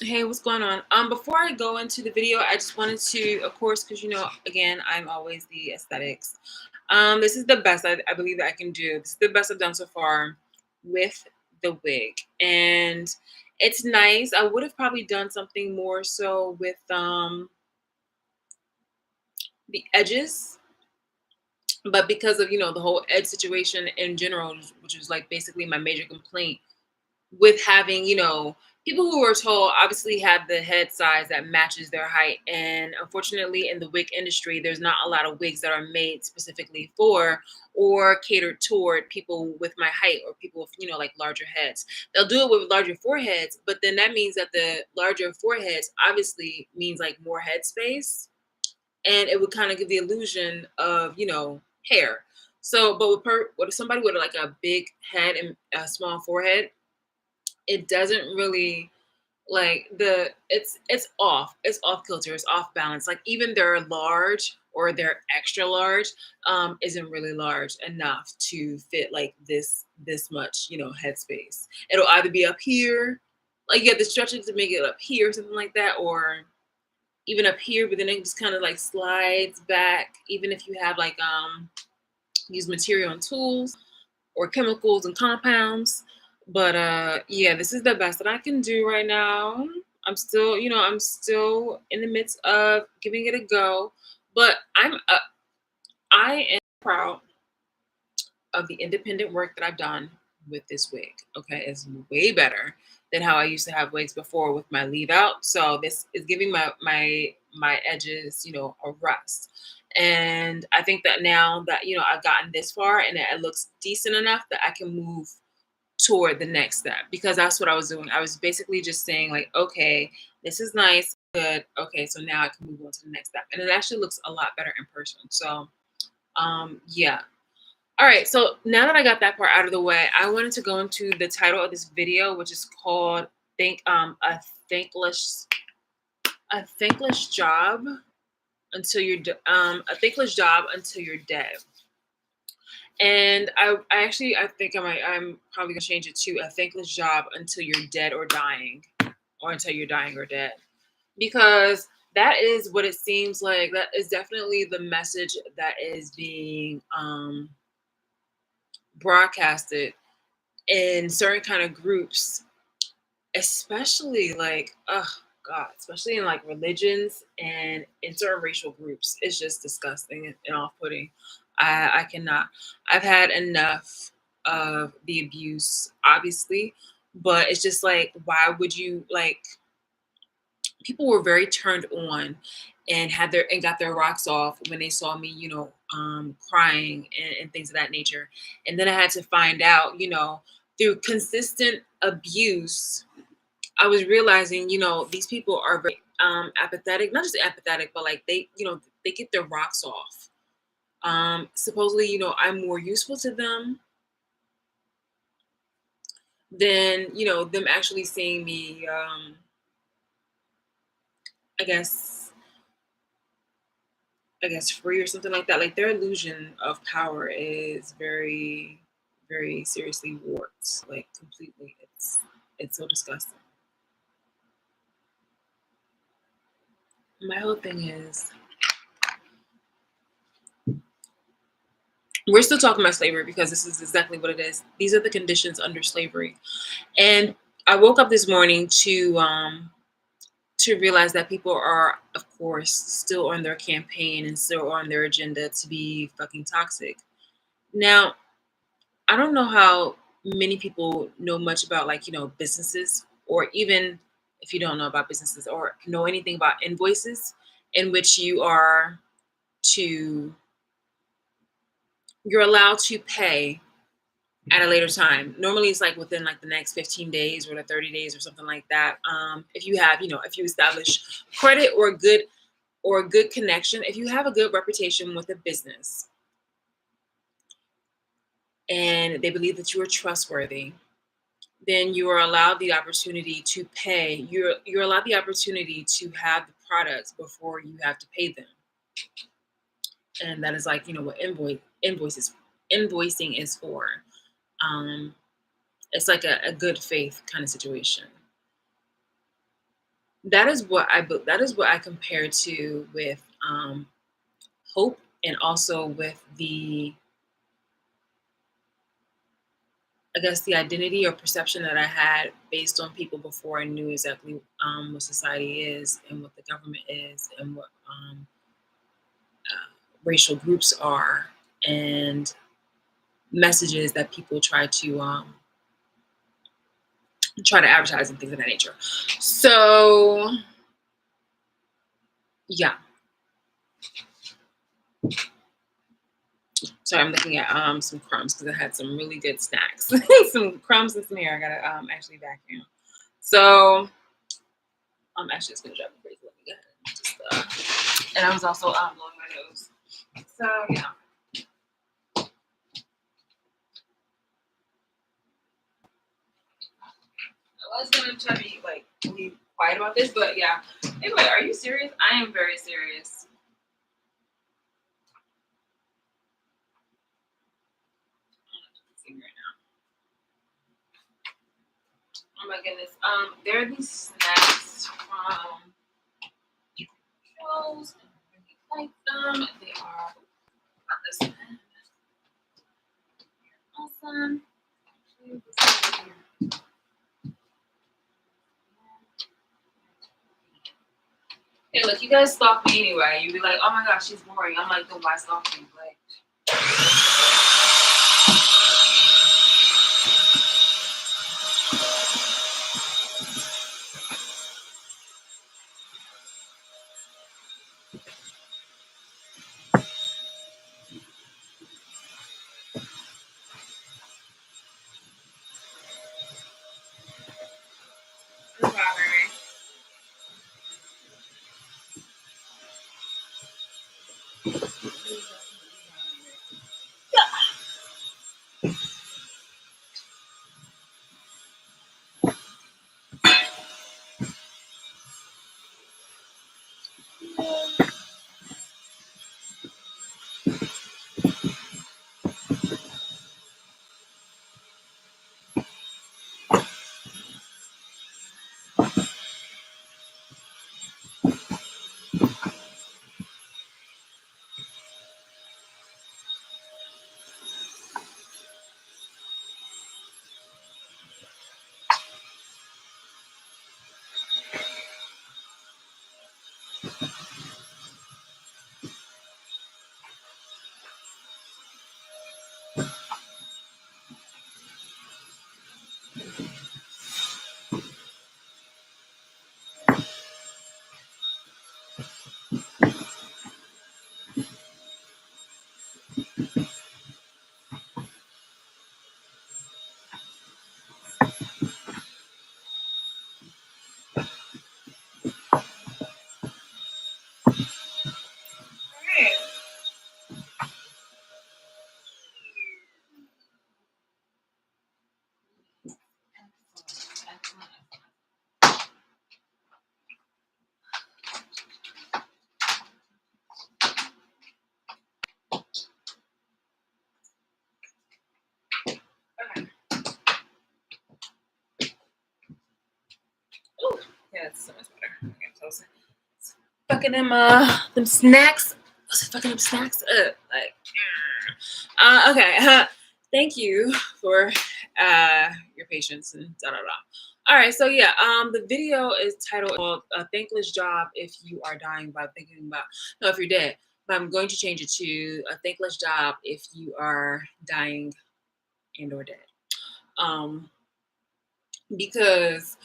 Hey, what's going on? Before I go into the video, I just wanted to, of course, because again, I'm always the aesthetics. This is the best I believe that I can do. This is the best I've done so far with the wig, and it's nice. I would have probably done something more so with the edges, but because of the whole edge situation in general, which was like basically my major complaint with having, people who are tall obviously have the head size that matches their height. And unfortunately, in the wig industry, there's not a lot of wigs that are made specifically for or catered toward people with my height or people with, like larger heads. They'll do it with larger foreheads, but then that means that the larger foreheads obviously means like more head space. And it would kind of give the illusion of, hair. So, but with somebody with like a big head and a small forehead, it doesn't really like it's off kilter, it's off balance. Like even their large or their extra large isn't really large enough to fit like this much headspace. It'll either be up here, like you have to stretch it to make it up here, something like that, or even up here, but then it just kind of like slides back, even if you have like use material and tools or chemicals and compounds. But yeah, this is the best that I can do right now. I'm still in the midst of giving it a go, but I am proud of the independent work that I've done with this wig. Okay, it's way better than how I used to have wigs before with my leave out. So this is giving my edges, a rest. And I think that now that I've gotten this far and it looks decent enough that I can move toward the next step, because that's what I was doing. I was basically just saying like, okay, this is nice, good. Okay, so now I can move on to the next step. And it actually looks a lot better in person. So yeah. All right, so now that I got that part out of the way, I wanted to go into the title of this video, which is called thankless a thankless job a thankless job until you're dead. And I think I'm probably gonna change it to a thankless job until you're dead or dying, or until you're dying or dead, because that is what it seems like. That is definitely the message that is being broadcasted in certain kind of groups, especially like, oh God, especially in like religions and in certain racial groups. It's just disgusting and off-putting. I cannot. I've had enough of the abuse, obviously, but it's just like, why would you like? People were very turned on and got their rocks off when they saw me, crying and things of that nature. And then I had to find out, through consistent abuse, I was realizing, these people are very apathetic, not just apathetic, but like they get their rocks off. Supposedly, I'm more useful to them than, them actually seeing me, I guess, free or something like that. Like their illusion of power is very, very seriously warped, like completely. It's so disgusting. My whole thing is, we're still talking about slavery because this is exactly what it is. These are the conditions under slavery. And I woke up this morning to realize that people are, of course, still on their campaign and still on their agenda to be fucking toxic. Now, I don't know how many people know much about like, businesses, or even if you don't know about businesses or know anything about invoices, in which to you're allowed to pay at a later time. Normally it's like within like the next 15 days or the 30 days or something like that. If you have, if you establish credit or a good connection, if you have a good reputation with a business and they believe that you are trustworthy, then you are allowed the opportunity to pay. You're allowed the opportunity to have the products before you have to pay them. And that is like, what invoicing is for. Um, it's like a good faith kind of situation. that is what I compare to with hope, and also with the, I guess, the identity or perception that I had based on people before I knew exactly what society is and what the government is and what racial groups are, and messages that people try to advertise and things of that nature. So yeah, sorry, I'm looking at some crumbs because I had some really good snacks, some crumbs and some hair. I gotta actually vacuum. So I'm actually just gonna drive me crazy. Let me go ahead and just and I was also blowing my nose. So yeah. I was gonna try to be like really quiet about this, but yeah. Anyway, are you serious? I am very serious. I'm not right now. Oh my goodness. There are these snacks from Joe's. I really like them. They are not this one. Awesome. Hey, look, you guys stalk me anyway. You'd be like, oh my gosh, she's boring. I'm like, don't buy stalk me. Like, strawberry. Okay. Ooh, yeah, it's so much better. Okay, I'm close. Fucking them snacks. Fucking them snacks up. Like, okay. Thank you for your patience and da da da. All right, so yeah, the video is titled "A Thankless Job If You Are Dying by Thinking About No, if you're dead." But I'm going to change it to "A Thankless Job If You Are Dying and or Dead," um, because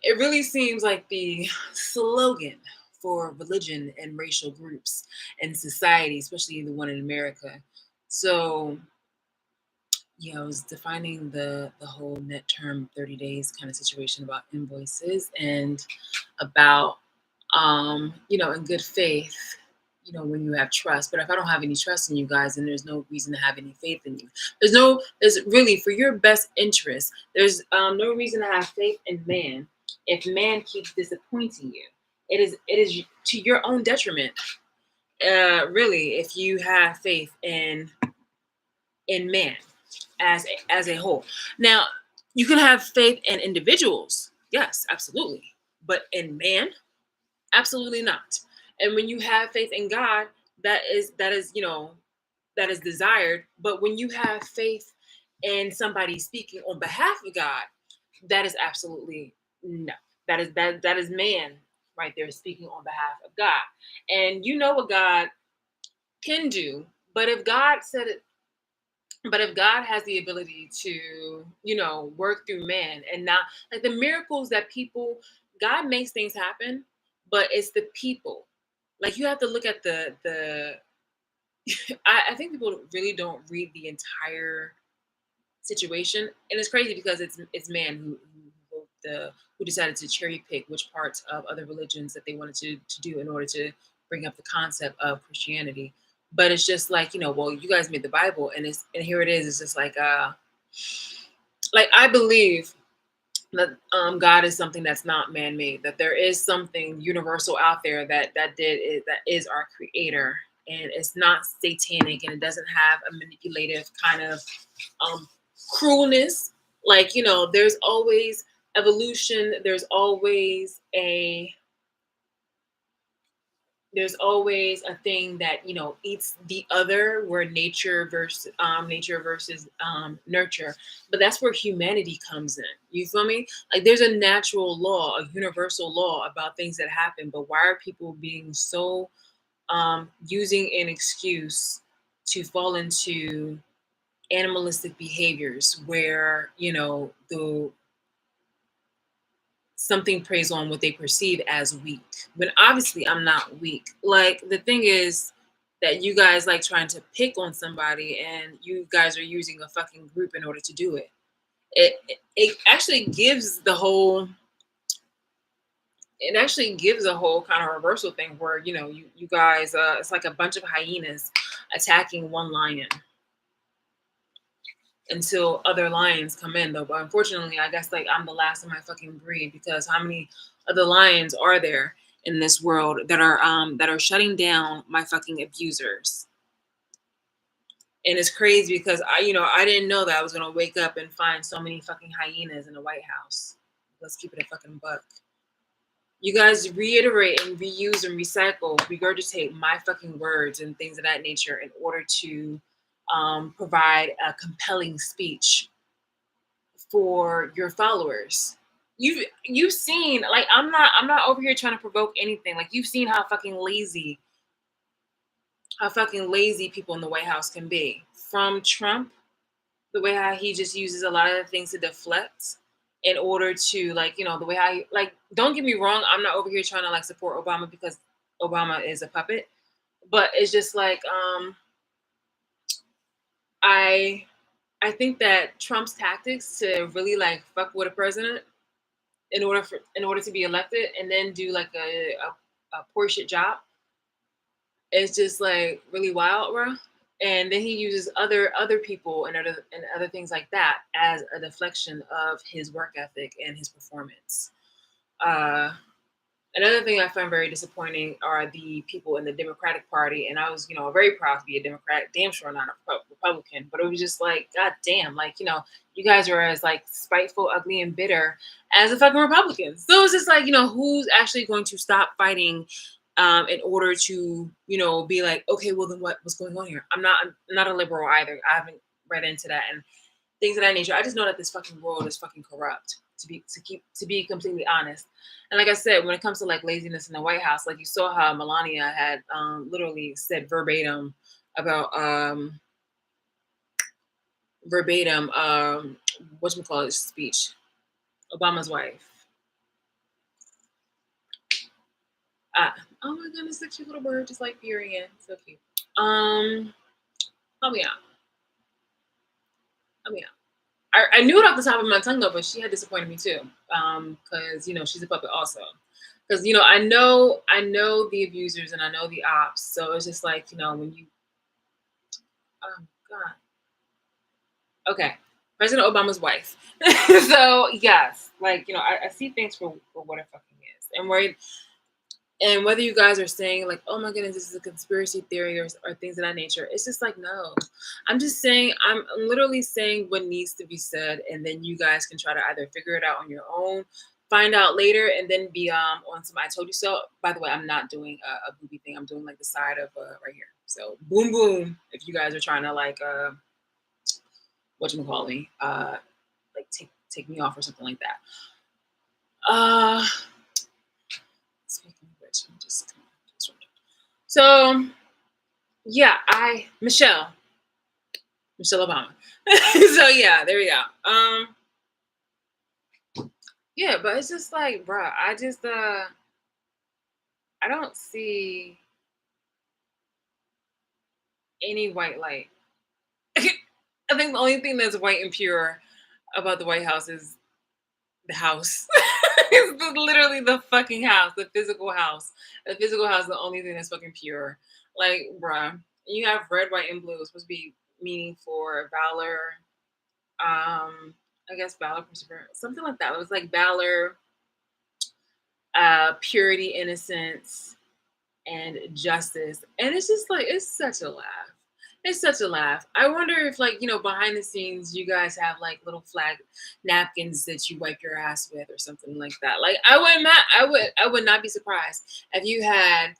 it really seems like the slogan for religion and racial groups and society, especially the one in America. So yeah, I was defining the whole net term 30 days kind of situation about invoices and about in good faith, when you have trust. But if I don't have any trust in you guys, then there's no reason to have any faith in you. There's really for your best interest, there's no reason to have faith in man if man keeps disappointing you. It is to your own detriment, really, if you have faith in man as a whole. Now, you can have faith in individuals. Yes, absolutely. But in man, absolutely not. And when you have faith in God, that is that is desired. But when you have faith in somebody speaking on behalf of God, that is absolutely no. That is man right there speaking on behalf of God. And you know what God can do, but if God said it, but if God has the ability to, work through man and not like the miracles that people, God makes things happen, but it's the people. Like you have to look at the I think people really don't read the entire situation, and it's crazy because it's man who wrote who decided to cherry pick which parts of other religions that they wanted to do in order to bring up the concept of Christianity. But it's just like, well, you guys made the Bible, and here it is. It's just like I believe that God is something that's not man-made. That there is something universal out there that is our creator, and it's not satanic, and it doesn't have a manipulative kind of um, cruelness. Like, there's always evolution. There's always a thing that eats the other, where nature versus nurture. But that's where humanity comes in. You feel me? Like there's a natural law, a universal law about things that happen. But why are people being so using an excuse to fall into animalistic behaviors where the something preys on what they perceive as weak, when obviously I'm not weak. Like the thing is that you guys like trying to pick on somebody, and you guys are using a fucking group in order to do it. It actually gives a whole kind of reversal thing where you guys, it's like a bunch of hyenas attacking one lion until other lions come in, though. But unfortunately, I guess like I'm the last of my fucking breed, because how many other lions are there in this world that are shutting down my fucking abusers? And it's crazy because I didn't know that I was gonna wake up and find so many fucking hyenas in the White House. Let's keep it a fucking buck. You guys reiterate and reuse and recycle, regurgitate my fucking words and things of that nature in order to provide a compelling speech for your followers. You've seen, like, I'm not over here trying to provoke anything. Like, you've seen how fucking lazy people in the White House can be. From Trump, the way how he just uses a lot of things to deflect in order to, like, the way how like, don't get me wrong, I'm not over here trying to like support Obama because Obama is a puppet. But it's just like I I think that Trump's tactics to really like fuck with a president in order to be elected and then do like a poor shit job, it's just like really wild, bro. And then he uses other people and other things like that as a deflection of his work ethic and his performance. Uh, Another thing I find very disappointing are the people in the Democratic Party, and I was, very proud to be a Democrat. Damn sure not a Republican, but it was just like, god damn, like, you guys are as like spiteful, ugly, and bitter as the fucking Republicans. So it's just like, who's actually going to stop fighting, in order to, be like, okay, well then what's going on here? I'm not a liberal either. I haven't read into that and things of that nature. I just know that this fucking world is fucking corrupt. To be completely honest, and like I said, when it comes to like laziness in the White House, like you saw how Melania had literally said about verbatim whatchamacallit speech, Obama's wife. Ah, oh my goodness, the cute little bird just like peering in, so cute. Help me out, help me out. I knew it off the top of my tongue though, but she had disappointed me too. Because she's a puppet also. Because I know the abusers and I know the ops, so it's just like when you, oh god, okay, President Obama's wife. So yes, like I see things for what it fucking is, and whether you guys are saying like, oh my goodness, this is a conspiracy theory or things of that nature, it's just like, no. I'm literally saying what needs to be said, and then you guys can try to either figure it out on your own find out later and then be on some I told you so. By the way, I'm not doing a booby thing. I'm doing like the side of right here. So boom boom. If you guys are trying to like what you call me, like take me off or something like that. Uh, speaking of which, I'm just so yeah, I Michelle Obama. So yeah, there we go. Yeah, but it's just like, bruh, I don't see any white light. I think the only thing that's white and pure about the White House is the house. Literally the fucking house, the physical house. The physical house is the only thing that's fucking pure. Like, bruh, you have red, white, and blue. It's supposed to be meaning for valor. I guess valor, perseverance, something like that. It was like valor, purity, innocence, and justice. And it's just like it's such a laugh. It's such a laugh. I wonder if like, behind the scenes you guys have like little flag napkins that you wipe your ass with or something like that. Like I would not be surprised if you had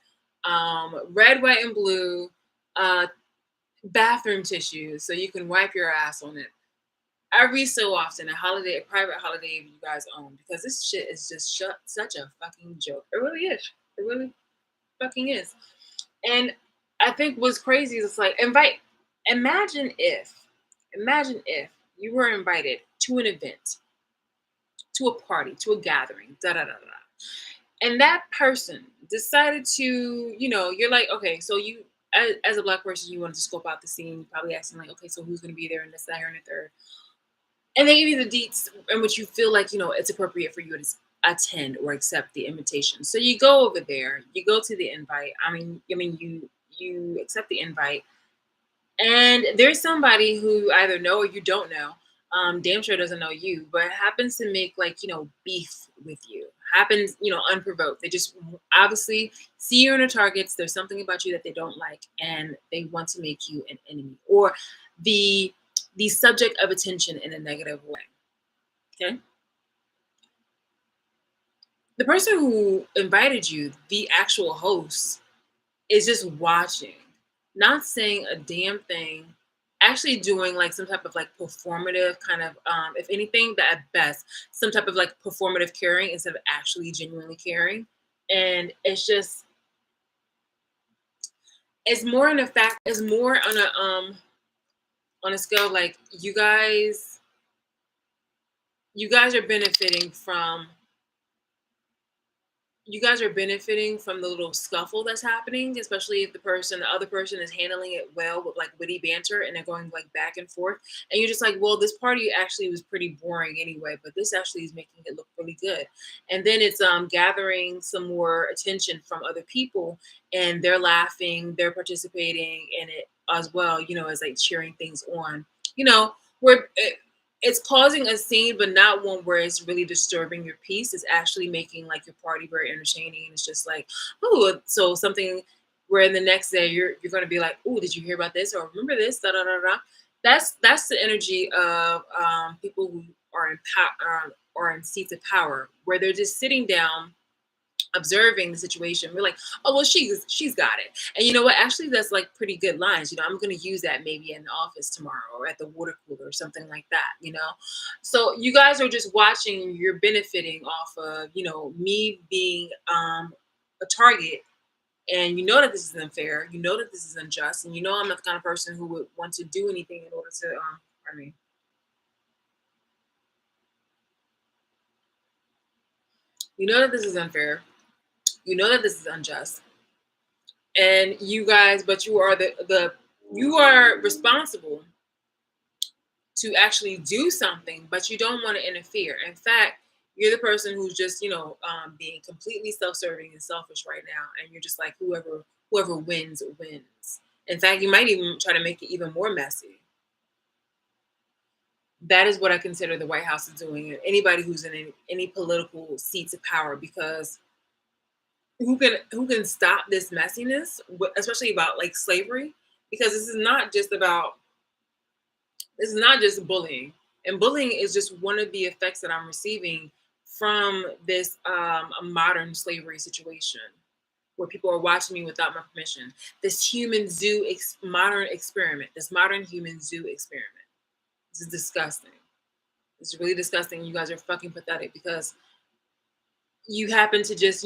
red, white, and blue uh bathroom tissues so you can wipe your ass on it every so often, a private holiday you guys own, because this shit is just such a fucking joke. It really is. It really fucking is. And I think what's crazy is it's like imagine if you were invited to an event, to a party, to a gathering, da da da da. And that person decided to, you're like, okay, so you as a black person, you wanted to scope out the scene, you probably asking like, okay, so who's gonna be there and this, that, here, and the third. And they give you the deets in which you feel like, it's appropriate for you to attend or accept the invitation. So you go over there, you go to the invite. You accept the invite, and there's somebody who either know or you don't know, damn sure doesn't know you, but happens to make like, beef with you. Happens, unprovoked. They just obviously see you in their targets. There's something about you that they don't like, and they want to make you an enemy or the the subject of attention in a negative way. Okay. The person who invited you, the actual host, is just watching, not saying a damn thing, actually doing like some type of like performative kind of, if anything, that at best, some type of like performative caring instead of actually genuinely caring. And it's more in a fact, it's more on a scale of like you guys are benefiting from the little scuffle that's happening, especially if the other person is handling it well with like witty banter and they're going like back and forth. And you're just like, well, this party actually was pretty boring anyway, but this actually is making it look really good. And then it's gathering some more attention from other people, and they're laughing, they're participating in it as well, as like cheering things on, where it's causing a scene, but not one where it's really disturbing your peace. It's actually making like your party very entertaining. And it's just like, oh, so something where the next day you're going to be like, oh, did you hear about this or remember this? Da da da da. That's the energy of people who are in power or in seats of power, where they're just sitting down observing the situation. We're like, oh well, she's got it. And you know what? Actually, that's like pretty good lines. I'm going to use that maybe in the office tomorrow or at the water cooler or something like that. So you guys are just watching. You're benefiting off of me being a target. And you know that this is unfair. You know that this is unjust. And I'm not the kind of person who would want to do anything in order to. I mean, you know that this is unfair. You know that this is unjust, and you guys, but you are you are responsible to actually do something, but you don't want to interfere. In fact, you're the person who's just being completely self-serving and selfish right now, and you're just like, whoever wins. In fact, you might even try to make it even more messy. That is what I consider the White House is doing, and anybody who's in any political seats of power, because who can stop this messiness, especially about like slavery, because this is not just bullying, and bullying is just one of the effects that I'm receiving from this a modern slavery situation where people are watching me without my permission. This human zoo modern experiment, this modern human zoo experiment. This is disgusting. It's really disgusting. You guys are fucking pathetic because you happen to just,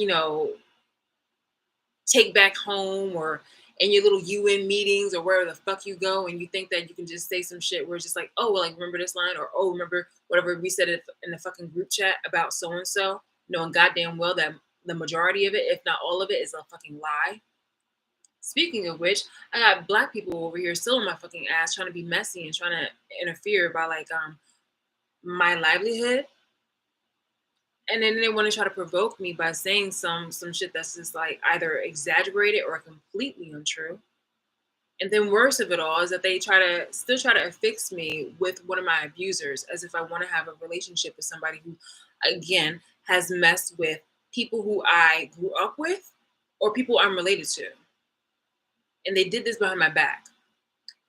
take back home or in your little UN meetings or wherever the fuck you go, and you think that you can just say some shit where it's just like, oh, well, like, remember this line, or oh, remember whatever we said it in the fucking group chat about so and so, knowing goddamn well that the majority of it, if not all of it, is a fucking lie. Speaking of which, I got black people over here still on my fucking ass trying to be messy and trying to interfere by like my livelihood. And then they want to try to provoke me by saying some shit that's just like either exaggerated or completely untrue. And then worse of it all is that they still try to affix me with one of my abusers as if I want to have a relationship with somebody who, again, has messed with people who I grew up with or people I'm related to. And they did this behind my back.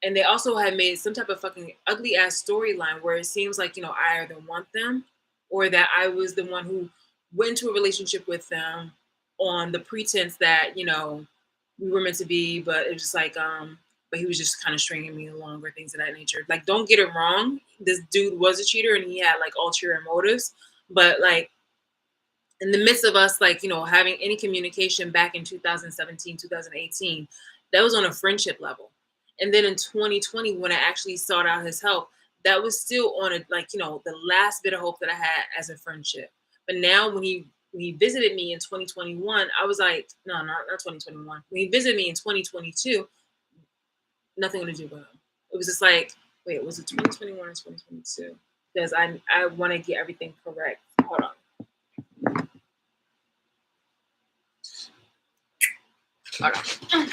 And they also had made some type of fucking ugly ass storyline where it seems like, I either want them or that I was the one who went into a relationship with them on the pretense that, we were meant to be, but it was just like, but he was just kind of stringing me along or things of that nature. Like, don't get it wrong. This dude was a cheater and he had like ulterior motives, but like in the midst of us, like, having any communication back in 2017, 2018, that was on a friendship level. And then in 2020, when I actually sought out his help, that was still on a like, the last bit of hope that I had as a friendship. But now when he visited me in 2021, I was like, no, not 2021. When he visited me in 2022, nothing to do with him. It was just like, wait, was it 2021 or 2022? Because I want to get everything correct. Hold on. Hold on.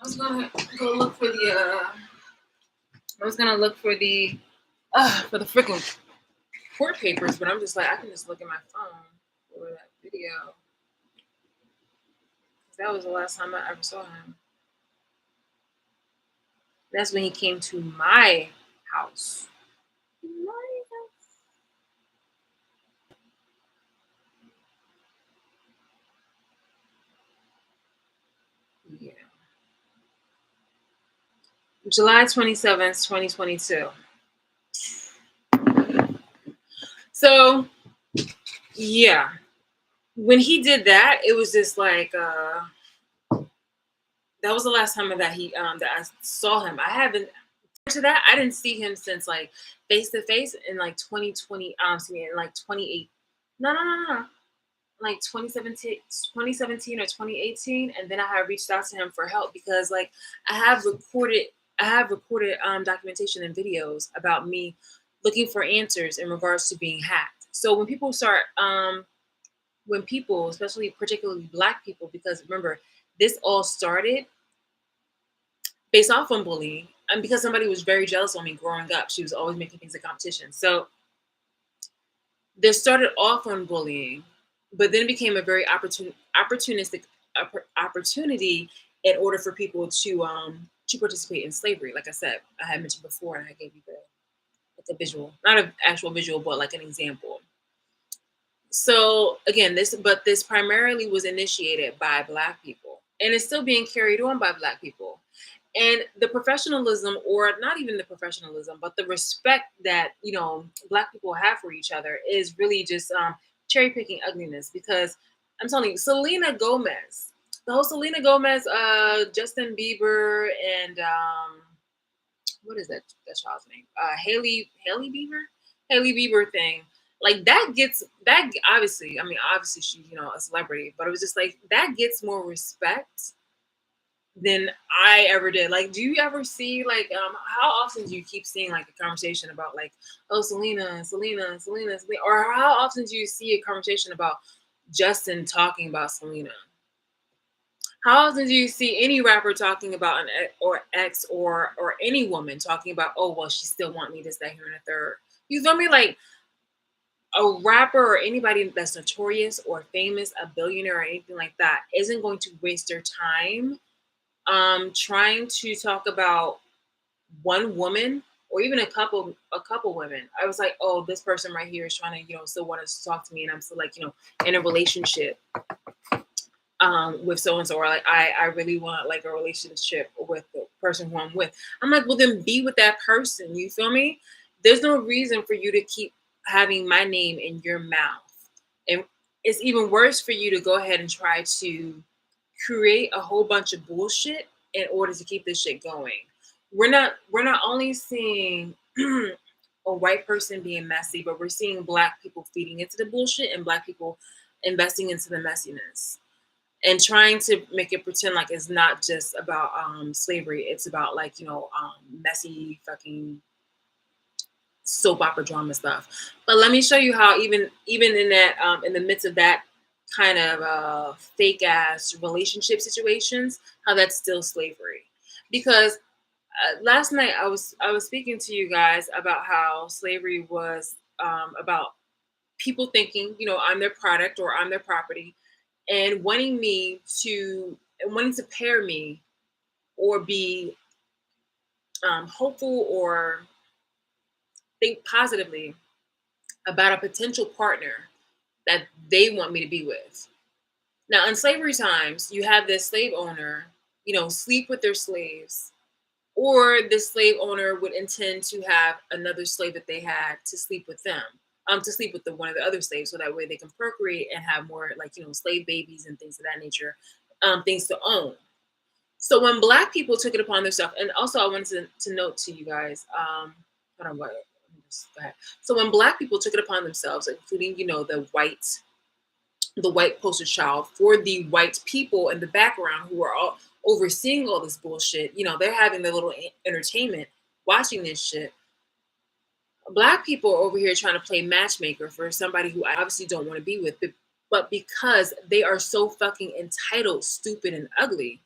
I was gonna go look for the. I was gonna look for the freaking court papers, but I'm just like I can just look at my phone for that video. That was the last time I ever saw him. That's when he came to my house. Yeah. July 27th, 2022. So, yeah. When he did that, it was just like that was the last time that I saw him. I haven't to that I didn't see him since like face to face in like 2020 in like 28 no like 2017 or 2018, and then I had reached out to him for help because like I have recorded documentation and videos about me looking for answers in regards to being hacked. So when people start when people, especially particularly black people, because remember this all started based off on bullying and because somebody was very jealous on me growing up. She was always making things a competition. So this started off on bullying, but then it became a very opportunistic opportunity in order for people to participate in slavery. Like I said, I had mentioned before, and I gave you the visual, not an actual visual, but like an example. So again, this primarily was initiated by Black people, and it's still being carried on by Black people. And the professionalism, or not even the professionalism, but the respect that Black people have for each other is really just cherry picking ugliness. Because I'm telling you, Selena Gomez, the whole Selena Gomez, Justin Bieber, and what is that child's name? Haley Bieber thing. Like that obviously, I mean, obviously she's a celebrity, but it was just like that gets more respect than I ever did. Like, do you ever see like how often do you keep seeing like a conversation about like, oh, Selena, or how often do you see a conversation about Justin talking about Selena? How often do you see any rapper talking about an or ex or any woman talking about, oh well, she still want me this, that, here, and a third? You feel me? Like a rapper or anybody that's notorious or famous, a billionaire or anything like that, isn't going to waste their time trying to talk about one woman or even a couple women. I was like, oh, this person right here is trying to, still want to talk to me, and I'm still like, in a relationship with so and so, or like I really want like a relationship with the person who I'm with. I'm like, well, then be with that person. You feel me? There's no reason for you to keep having my name in your mouth. And it's even worse for you to go ahead and try to create a whole bunch of bullshit in order to keep this shit going. We're not only seeing a white person being messy, but we're seeing black people feeding into the bullshit and black people investing into the messiness and trying to make it pretend like it's not just about slavery. It's about like messy fucking soap opera drama stuff. But let me show you how even in that in the midst of that kind of fake ass relationship situations, how that's still slavery. Because last night I was speaking to you guys about how slavery was about people thinking I'm their product or I'm their property, and wanting to pair me or be hopeful or think positively about a potential partner that they want me to be with. Now, in slavery times, you have this slave owner, sleep with their slaves, or the slave owner would intend to have another slave that they had to sleep with them, to sleep with one of the other slaves, so that way they can procreate and have more like slave babies and things of that nature, things to own. So when black people took it upon themselves, and also I wanted to note to you guys, hold on, what? Let me just go ahead. So when black people took it upon themselves, including the white poster child for the white people in the background who are all overseeing all this bullshit, they're having their little entertainment watching this shit. Black people are over here trying to play matchmaker for somebody who I obviously don't want to be with, but because they are so fucking entitled, stupid, and ugly,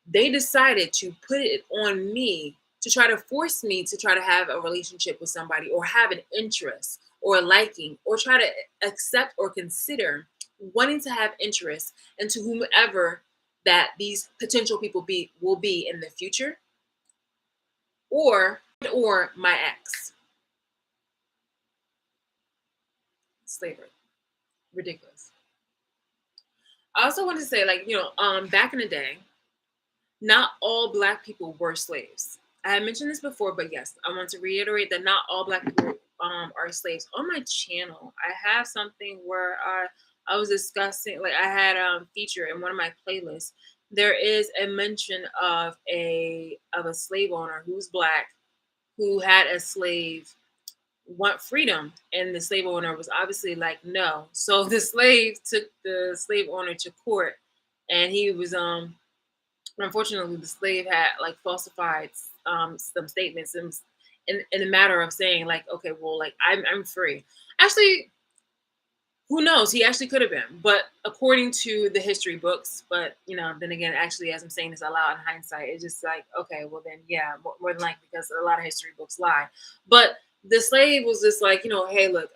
they decided to put it on me to try to force me to try to have a relationship with somebody or have an interest or a liking or try to accept or consider wanting to have interest into whomever that these potential people will be in the future, or my ex. Slavery. Ridiculous. I also want to say, like, back in the day, not all black people were slaves. I had mentioned this before, but yes, I want to reiterate that not all black people are slaves. On my channel, I have something where I was discussing, like I had feature in one of my playlists. There is a mention of a slave owner who's black who had a slave want freedom, and the slave owner was obviously like no. So the slave took the slave owner to court, and he was unfortunately, the slave had like falsified some statements in a matter of saying like, okay, well, like I'm free. Actually, who knows? He actually could have been, but according to the history books. But then again, actually, as I'm saying this out loud in hindsight, it's just like, okay, well then, yeah, more than likely, because a lot of history books lie. But the slave was just like, hey, look,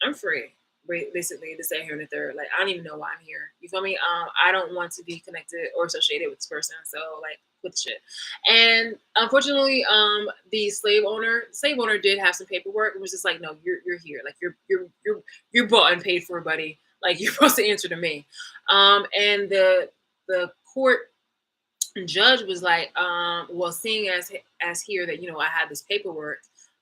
I'm free. Basically, to say here in the third, like I don't even know why I'm here. You feel me? I don't want to be connected or associated with this person. So like, with shit. And unfortunately, the slave owner did have some paperwork. It was just like, no, you're here. Like you're bought and paid for, buddy. Like you're supposed to answer to me. And the court judge was like, well, seeing as here that I had this paperwork,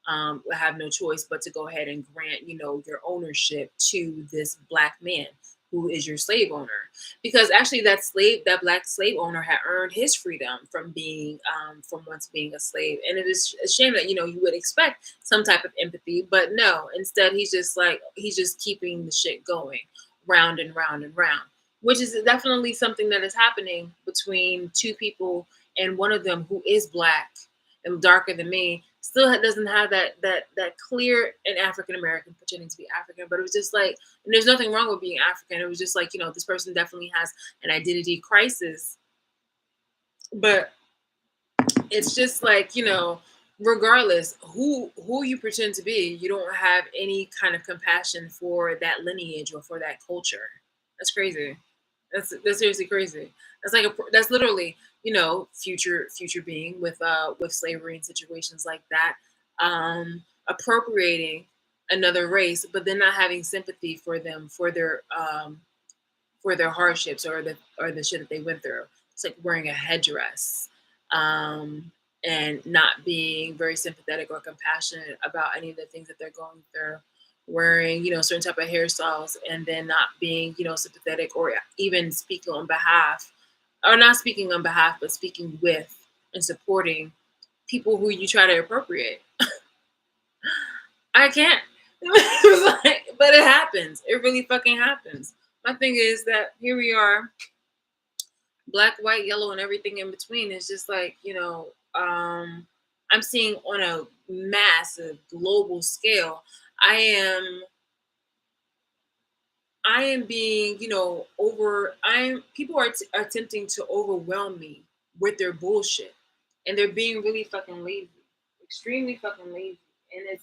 I have no choice but to go ahead and grant your ownership to this black man who is your slave owner, because actually that black slave owner had earned his freedom from once being a slave. And it is a shame that you would expect some type of empathy, but no, instead he's just keeping the shit going round and round and round, which is definitely something that is happening between two people, and one of them who is black and darker than me still doesn't have that clear and African American, pretending to be African. But it was just like, and there's nothing wrong with being African. It was just like, this person definitely has an identity crisis. But it's just like, regardless who you pretend to be, you don't have any kind of compassion for that lineage or for that culture. That's crazy. That's seriously crazy. That's like that's literally, future being with slavery and situations like that, appropriating another race, but then not having sympathy for them for their hardships or the shit that they went through. It's like wearing a headdress, and not being very sympathetic or compassionate about any of the things that they're going through. Wearing, certain type of hairstyles, and then not being, sympathetic or even speaking on behalf, or not speaking on behalf, but speaking with and supporting people who you try to appropriate. I can't. But it happens. It really fucking happens. My thing is that here we are, black, white, yellow, and everything in between. It's just like, I'm seeing on a massive global scale. I am I am being, I'm people are attempting to overwhelm me with their bullshit, and they're being really fucking lazy, extremely fucking lazy, and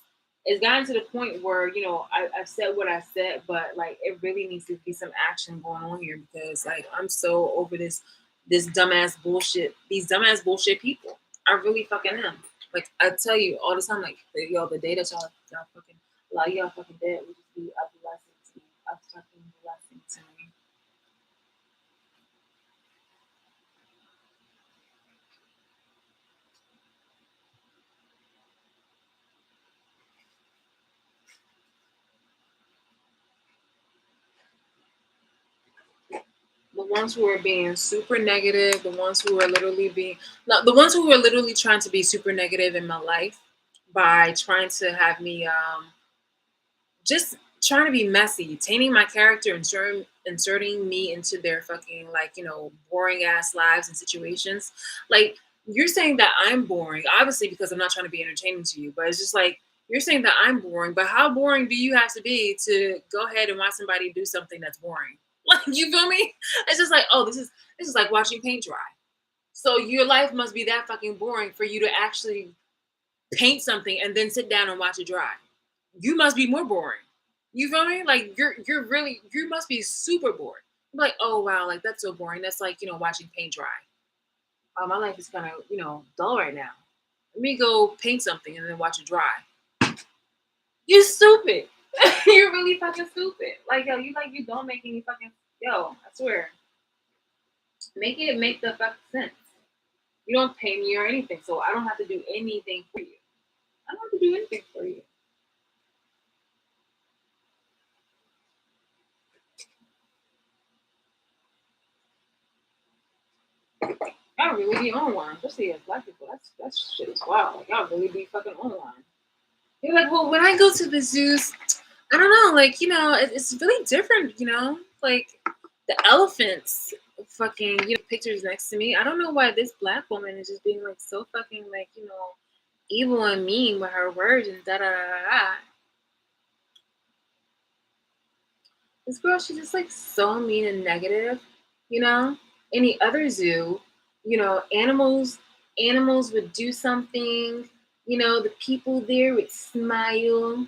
it's gotten to the point where I've said what I said, but like it really needs to be some action going on here because like I'm so over this dumbass bullshit, these dumbass bullshit people. I really fucking am. Like I tell you all the time, like yo, the day that y'all fucking a lot of y'all fucking dead would just be a blessing to me, a fucking blessing to me. The ones who are being super negative, the ones who are literally being, no, the ones who are literally trying to be super negative in my life by trying to have me just trying to be messy, tainting my character, inserting me into their fucking like boring ass lives and situations. Like you're saying that I'm boring, obviously because I'm not trying to be entertaining to you, but it's just like you're saying that I'm boring, but how boring do you have to be to go ahead and watch somebody do something that's boring? Like you feel me? It's just like, oh, this is like watching paint dry. So your life must be that fucking boring for you to actually paint something and then sit down and watch it dry. You must be more boring. You feel me? Like you must be super bored. I'm like, oh wow, like that's so boring. That's like, watching paint dry. My life is kind of, dull right now. Let me go paint something and then watch it dry. You stupid. You're really fucking stupid. Like yo, you don't make any fucking yo, I swear. Make the fucking sense. You don't pay me or anything, so I don't have to do anything for you. I don't have to do anything for you. Y'all really be on one, especially as black people. That shit is wild. Like y'all really be fucking on one. You're like, well, when I go to the zoos, I don't know, like it's really different. Like the elephants, fucking pictures next to me. I don't know why this black woman is just being like so fucking like evil and mean with her words and da da da da. Da. This girl, she's just like so mean and negative. You know, any other zoo, animals would do something. The people there would smile.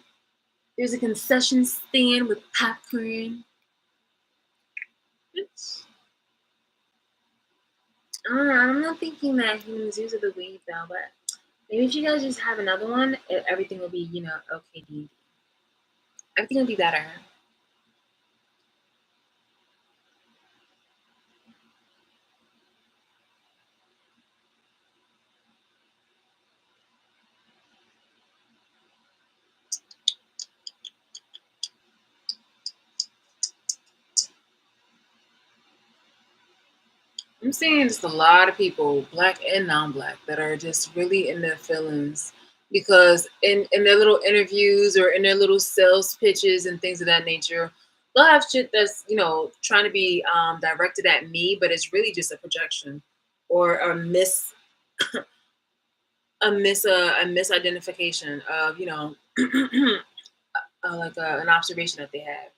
There's a concession stand with popcorn. It's, I don't know. I'm not thinking that human zoos are the wave though, but maybe if you guys just have another one, everything will be, okay. Everything will be better. I'm seeing just a lot of people, black and non-black, that are just really in their feelings because in their little interviews or in their little sales pitches and things of that nature, they'll have shit that's trying to be directed at me, but it's really just a projection or a misidentification of like an observation that they have.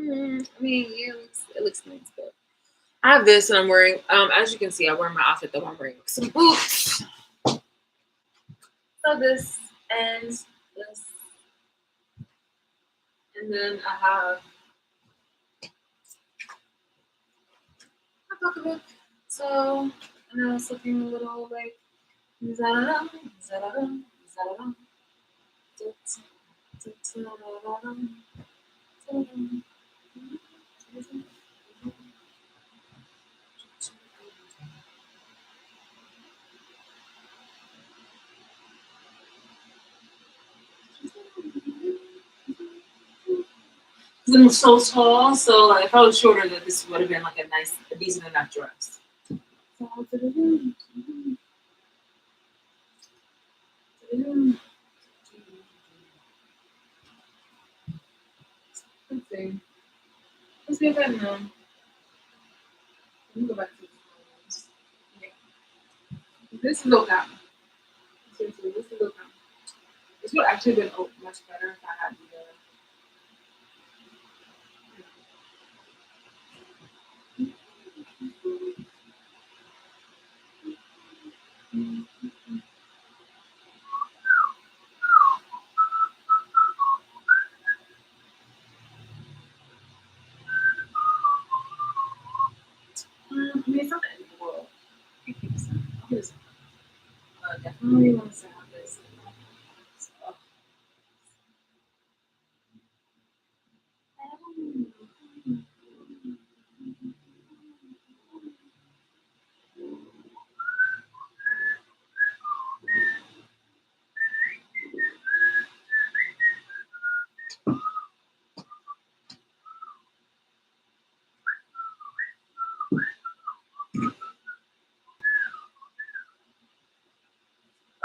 I mean, yeah, it looks nice, but I have this, and I'm wearing. As you can see, I wear my outfit though. I'm wearing some boots. So this and this, and then I have my pocketbook. So and I was looking a little like za-da-dum, za-da-dum, za-da-dum, za-da-dum, za-da-dum. I'm so tall, so like if I was shorter, that this would have been like a nice, a decent enough dress. Let's see. Let's see if I know. Let me go back to the photos. Yeah. This look out. Seriously, this look out. This would actually been much better if I had I mean, it's not the end of the world. I think so. I'll just, definitely want to have this. So,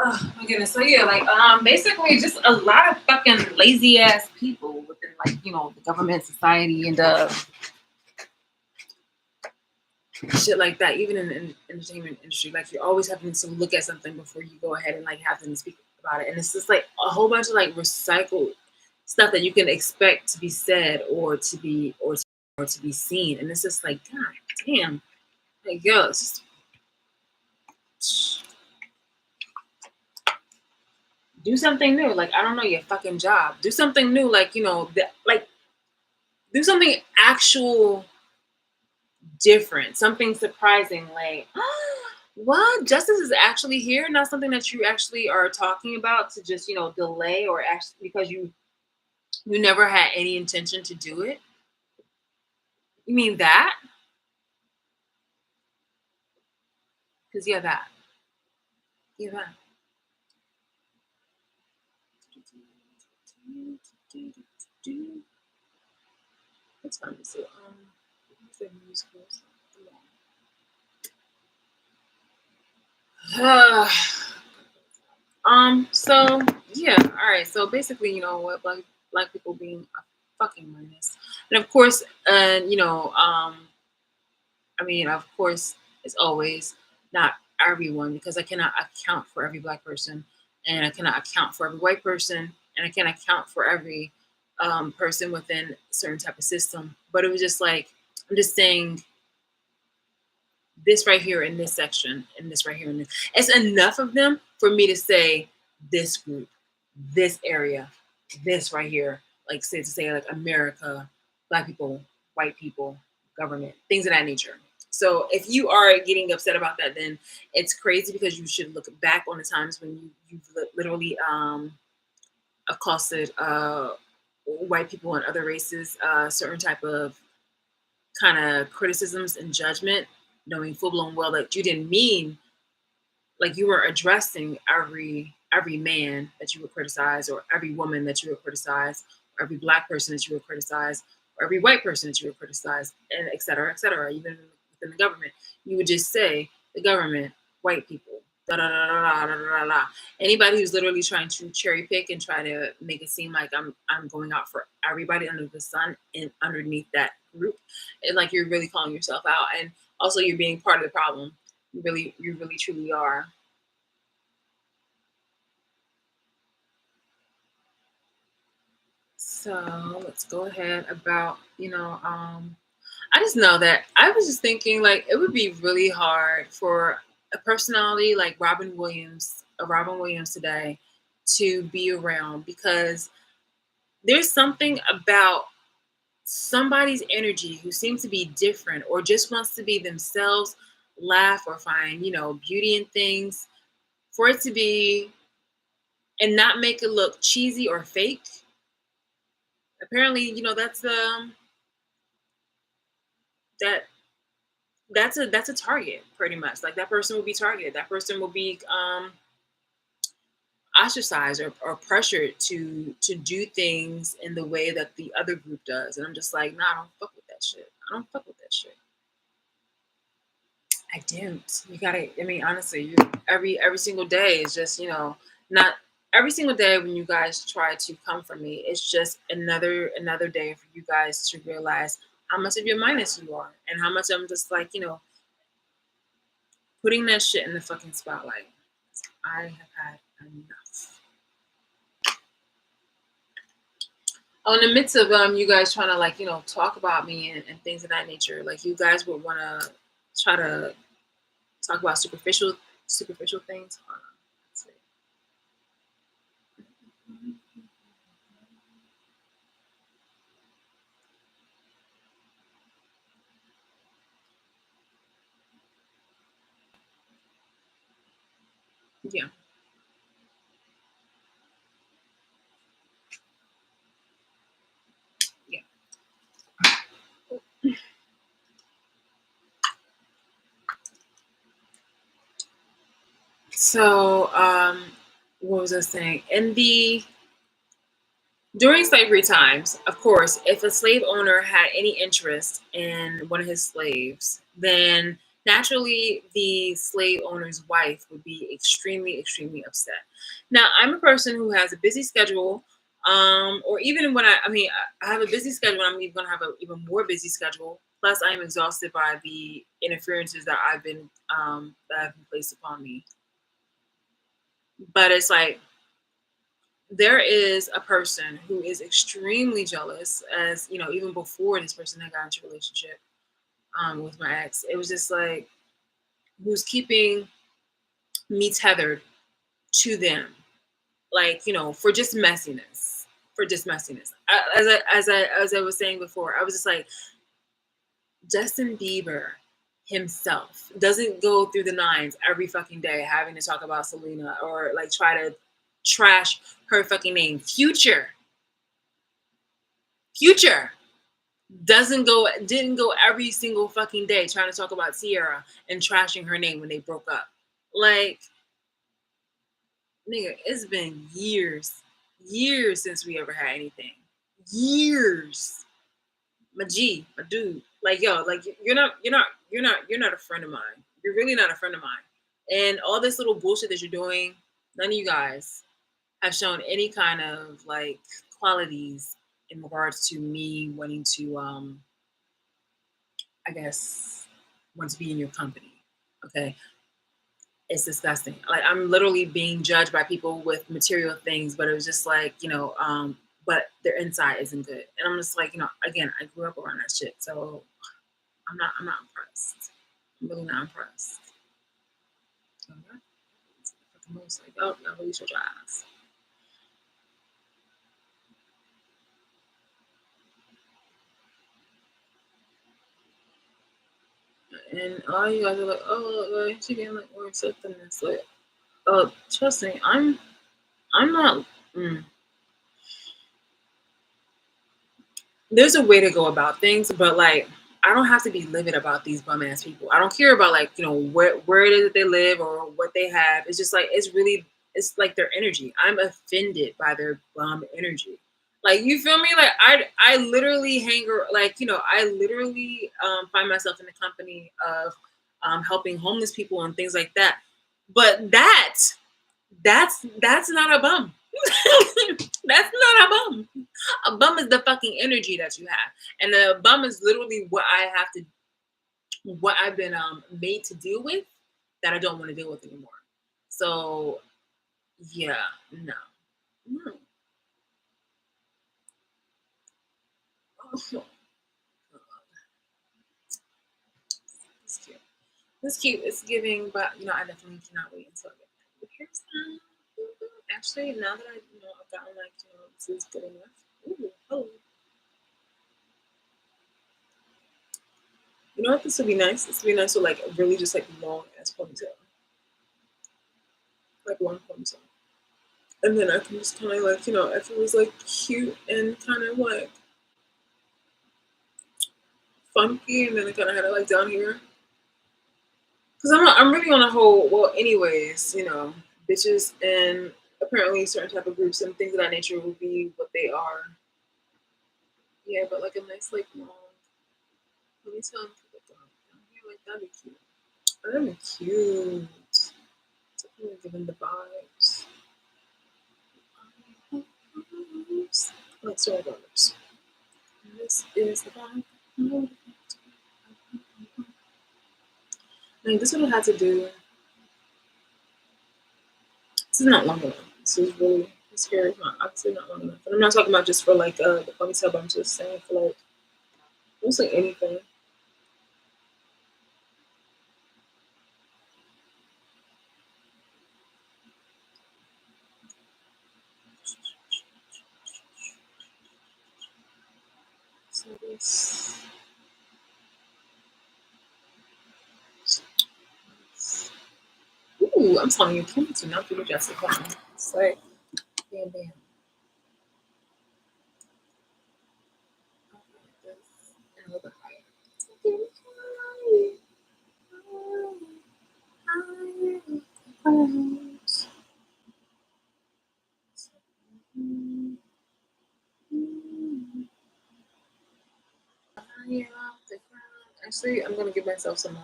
oh my goodness. So yeah, like basically just a lot of fucking lazy ass people within like, the government, society, and shit like that. Even in the entertainment industry, like you're always having to look at something before you go ahead and like have them speak about it. And it's just like a whole bunch of like recycled stuff that you can expect to be said or to be seen. And it's just like, God damn, like yo, it's just do something new. Like I don't know your fucking job. Do something new. Like like do something actual different, something surprising. Like what justice is actually here, not something that you actually are talking about to just delay or actually because you never had any intention to do it. You mean that? Because yeah that. That's fun. So what's the musicals? So yeah, all right. So basically, you know what, black people being a fucking menace, and of course, and I mean, of course, it's always not everyone because I cannot account for every black person, and I cannot account for every white person, and I can't account for every person within a certain type of system. But it was just like I'm just saying this right here in this section, and this right here in this. It's enough of them for me to say this group, this area, this right here, like say to say like America, black people, white people, government, things of that nature. So if you are getting upset about that, then it's crazy because you should look back on the times when you've literally accosted white people and other races, certain type of kind of criticisms and judgment, knowing full blown well that you didn't mean like you were addressing every man that you would criticize, or every woman that you would criticize, or every black person that you would criticize, or every white person that you would criticize, and et cetera, et cetera. Even within the government, you would just say the government, white people, da da da da da da da da. Anybody who's literally trying to cherry pick and try to make it seem like I'm going out for everybody under the sun and underneath that group, and like you're really calling yourself out, and also you're being part of the problem. You really truly are. So let's go ahead about, I just know that I was just thinking like it would be really hard for a personality like Robin Williams today, to be around because there's something about somebody's energy who seems to be different or just wants to be themselves, laugh or find, beauty in things, for it to be and not make it look cheesy or fake. Apparently, that that's a target pretty much. Like that person will be targeted. That person will be ostracized or pressured to do things in the way that the other group does. And I'm just like, nah, I don't fuck with that shit. I don't fuck with that shit. I don't. You gotta. I mean, honestly, every single day is just not every single day when you guys try to come for me. It's just another day for you guys to realize how much of your minus you are and how much I'm just like putting that shit in the fucking spotlight. I have had enough. Oh, in the midst of you guys trying to like talk about me and things of that nature, like you guys would want to try to talk about superficial things. Hold on. Let's see. Yeah, yeah. So, what was I saying? During slavery times, of course, if a slave owner had any interest in one of his slaves, then naturally the slave owner's wife would be extremely, extremely upset. Now, I'm a person who has a busy schedule, or even when I have a busy schedule, I'm even going to have an even more busy schedule. Plus, I am exhausted by the interferences that have been placed upon me. But it's like there is a person who is extremely jealous, as even before this person had got into a relationship with my ex. It was just like who's keeping me tethered to them, like for just messiness, as I was saying before, I was just like, Justin Bieber himself doesn't go through the nines every fucking day having to talk about Selena or like try to trash her fucking name. Future didn't go every single fucking day trying to talk about Sierra and trashing her name when they broke up. Like, nigga, it's been years since we ever had anything. Years. My dude. Like, yo, like you're not a friend of mine. You're really not a friend of mine. And all this little bullshit that you're doing, none of you guys have shown any kind of like qualities in regards to me wanting to I guess, want to be in your company. Okay. It's disgusting. Like I'm literally being judged by people with material things, but it was just like, but their inside isn't good. And I'm just like, again, I grew up around that shit. So I'm not impressed. I'm really not impressed. I'm not. It's the most like, oh, no, release your ass. And all you guys are like, oh, like, she getting like more acceptance. Like, trust me, I'm not. Mm, there's a way to go about things, but like I don't have to be livid about these bum ass people. I don't care about like where it is that they live or what they have. It's just like it's like their energy. I'm offended by their bum energy. Like you feel me? Like I literally I literally find myself in the company of helping homeless people and things like that. But that's not a bum. That's not a bum. A bum is the fucking energy that you have, and a bum is literally what I've been made to deal with that I don't want to deal with anymore. So yeah, no, no. It's cute. It's giving, but I definitely cannot wait until I get my hairstyle. Actually, now that I've gotten like this is good enough. Ooh, oh, you know what? This would be nice. This would be nice with like really just like long ass ponytail, like long ponytail, and then I can just kind of like if it was like cute and kind of like funky, and then it kind of had it like down here. Because I'm really on a whole. Well, anyways, bitches and apparently certain type of groups and things of that nature will be what they are. Yeah, but like a nice like long. Let me tell him put it down here like that'd be cute. That'd be cute. Definitely giving the vibes. Like sorry vibes. This is the vibe. Like this would have had to do. This is not long enough. This is really this hair is not obviously not long enough. And I'm not talking about just for like the ponytail, but I'm just saying for like mostly anything. So this. Ooh, I'm telling you, Kim do not do the Jessica. It's like bam bam. And a little bit higher. Actually, I'm gonna give myself some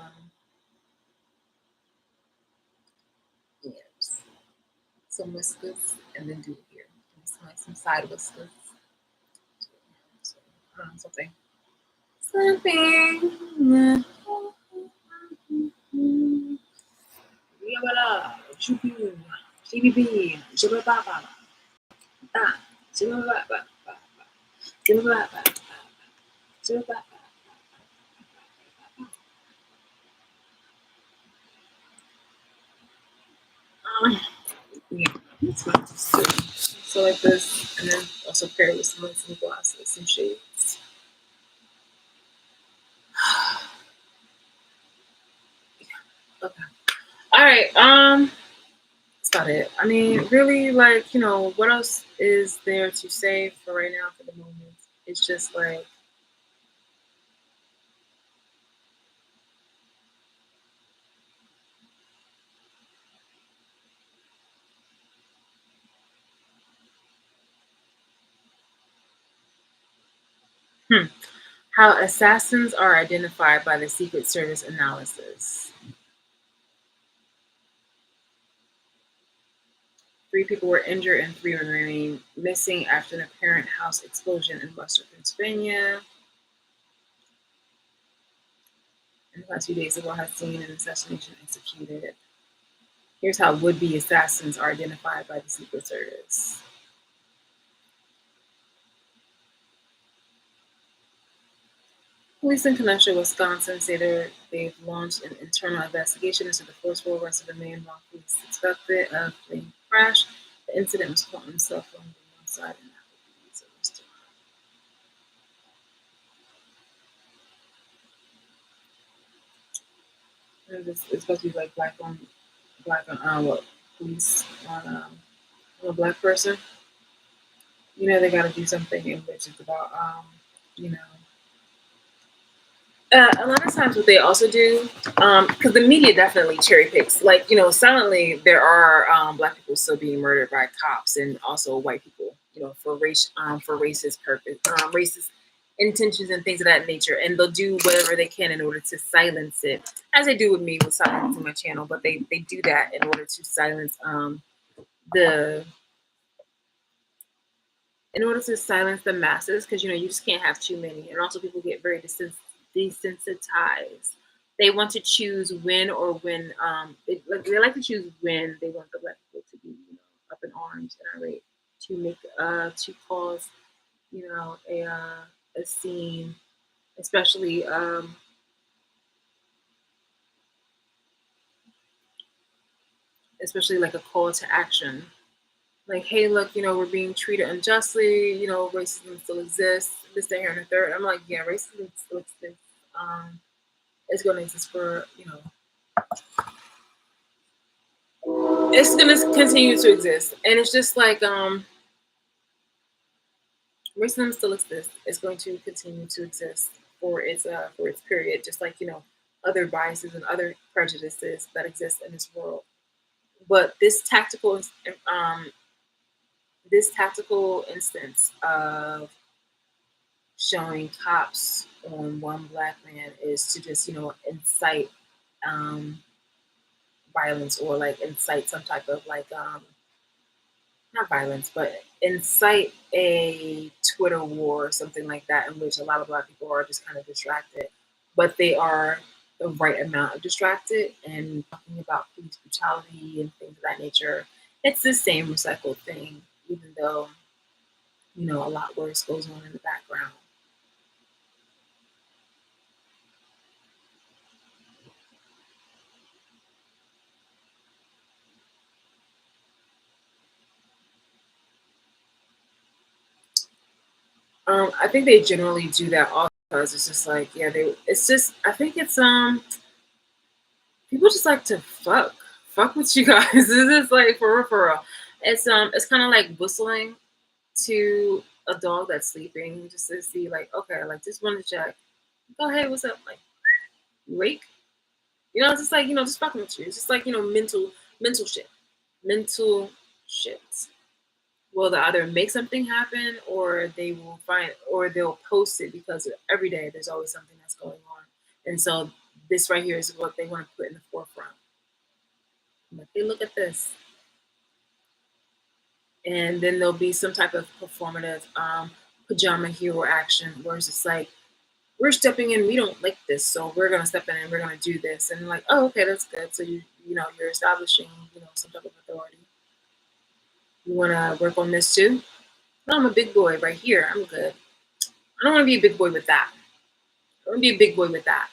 yes, some whiskers, and then do it here. Some side whiskers. So, something. Something. Yabala, chupu, CBB, jibaba, ah, jibaba, jibaba, jibaba. Um, yeah, that's fine. So like this, and then also pair it with some glasses, some shades. Okay. All right. That's about it. I mean, really, like what else is there to say for right now for the moment? It's just like, hmm, how assassins are identified by the Secret Service analysis. 3 people were injured and 3 remain missing after an apparent house explosion in Western Pennsylvania. In the past few days, the world has seen an assassination executed. Here's how would-be assassins are identified by the Secret Service. Police in Kenosha, Wisconsin say they've launched an internal investigation into the forceful arrest of a man wrongfully suspected of a crash. The incident was caught on cell phone alongside an Applebee's restaurant. And it's supposed to be like black on what police on a black person. They got to do something in which it's about you know a lot of times what they also do, because the media definitely cherry picks, like silently there are black people still being murdered by cops, and also white people, for racist purpose, racist intentions and things of that nature, and they'll do whatever they can in order to silence it, as they do with me with silencing my channel. But they do that in order to silence the in order to silence the masses, because you just can't have too many, and also people get very desensitized. They want to choose when or when they like to choose when they want the black people to be up in arms and irate, to make to cause a scene, especially especially like a call to action. Like, hey, look, we're being treated unjustly, racism still exists, this, that, here, and the third. I'm like, yeah, racism still exists. It's going to exist for, it's going to continue to exist. And it's just like, racism still exists. It's going to continue to exist for its period, just like, other biases and other prejudices that exist in this world. But um, this tactical instance of showing cops on one black man is to just incite um, violence, or like incite some type of like not violence, but incite a Twitter war or something like that, in which a lot of black people are just kind of distracted, but they are the right amount of distracted and talking about police brutality and things of that nature. It's the same recycled thing, even though a lot worse goes on in the background. I think they generally do that also because it's just like, yeah, they. It's just, I think it's people just like to fuck with you guys. This is like for real, for real. It's kind of like whistling to a dog that's sleeping, just to see like, okay, like just want to check. Go ahead, what's up? Like, you awake? It's just like just fucking with you. It's just like mental shit, mental shit. Will they either make something happen, or they will find, or they'll post it, because every day there's always something that's going on, and so this right here is what they want to put in the forefront. Like, hey, look at this, and then there'll be some type of performative pajama hero action, where it's just like, we're stepping in, we don't like this, so we're gonna step in and we're gonna do this, and like, oh, okay, that's good. So you're establishing some type of authority. You want to work on this too? No, I'm a big boy right here. I'm good. I don't want to be a big boy with that. I want to be a big boy with that.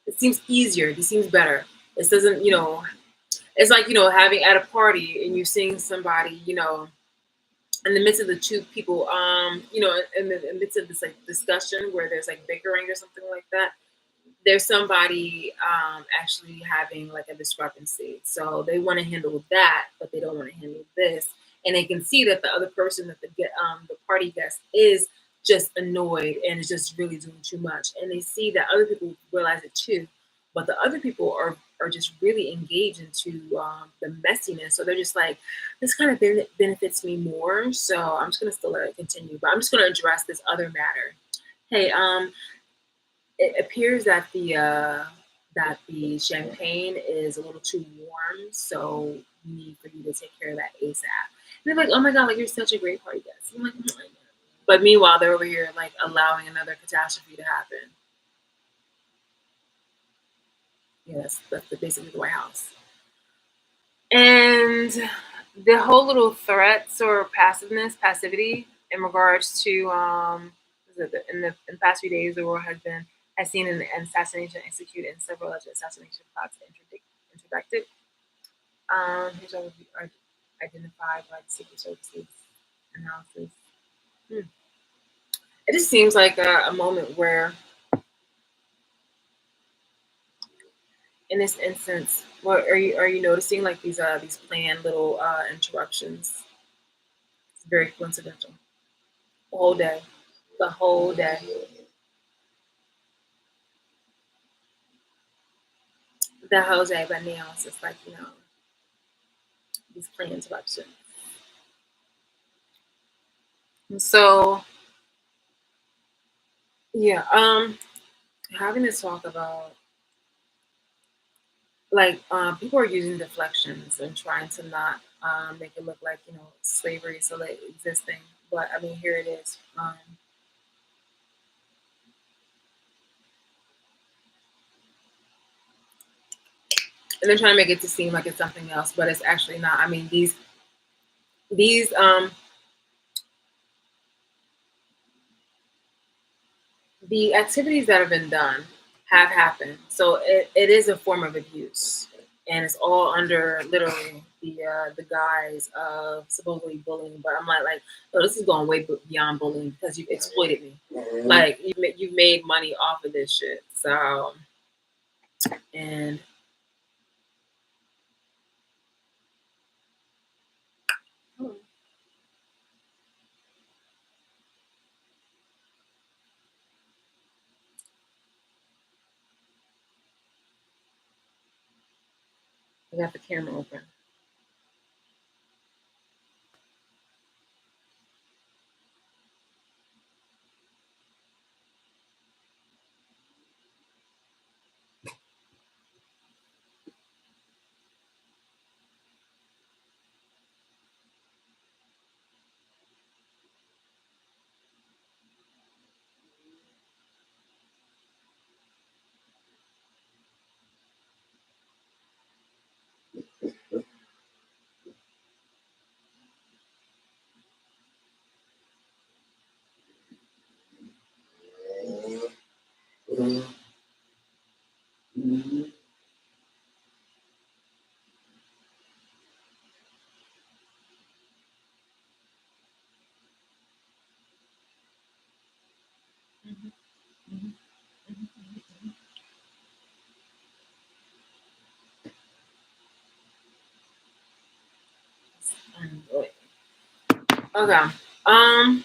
It seems easier. It seems better. It doesn't, it's like, having at a party and you seeing somebody, in the midst of the two people, in the midst of this like discussion where there's like bickering or something like that, there's somebody actually having like a discrepancy. So they want to handle that, but they don't want to handle this. And they can see that the other person, that the party guest, is just annoyed and is just really doing too much. And they see that other people realize it too, but the other people are just really engaged into the messiness. So they're just like, this kind of benefits me more. So I'm just gonna still let it continue, but I'm just gonna address this other matter. Hey, it appears that the champagne is a little too warm, so we need for you to take care of that ASAP. And they're like, "Oh my god, like you're such a great party guest." I'm like, "Mm, I know." But meanwhile, they're over here like allowing another catastrophe to happen. Yeah, that's basically the White House. And the whole little threats or passivity in regards to in the past few days, the world has seen an assassination executed and several alleged assassination plots interdicted. Here's how we are identified by the Secret Services analysis. Hmm. It just seems like a moment where, in this instance, what are you noticing like these planned little interruptions? It's very coincidental. The whole day, the whole day. The Jose by now is just like, these plans about shit. And so yeah, having to talk about like people are using deflections and trying to not make it look like slavery is still existing. But I mean, here it is. And they're trying to make it to seem like it's something else, but it's actually not. I mean, these the activities that have been done have happened. So it is a form of abuse. and it's all under literally the guise of supposedly bullying. But I'm like, oh, this is going way beyond bullying because you exploited me. Like you made money off of this shit. So and I got the camera open. Okay. Um.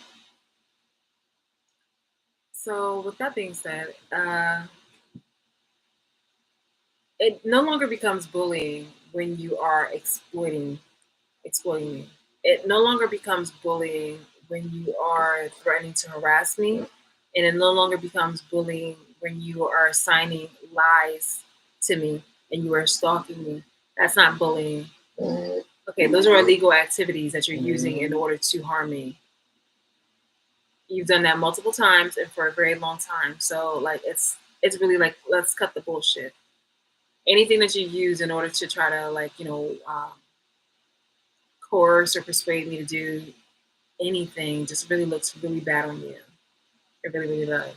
So with that being said, it no longer becomes bullying when you are exploiting me. It no longer becomes bullying when you are threatening to harass me, and it no longer becomes bullying when you are assigning lies to me and you are stalking me. That's not bullying. Okay, those are illegal activities that you're using in order to harm me. You've done that multiple times and for a very long time. So like it's really like let's cut the bullshit. Anything that you use in order to try to like coerce or persuade me to do anything just really looks really bad on you. It really really does.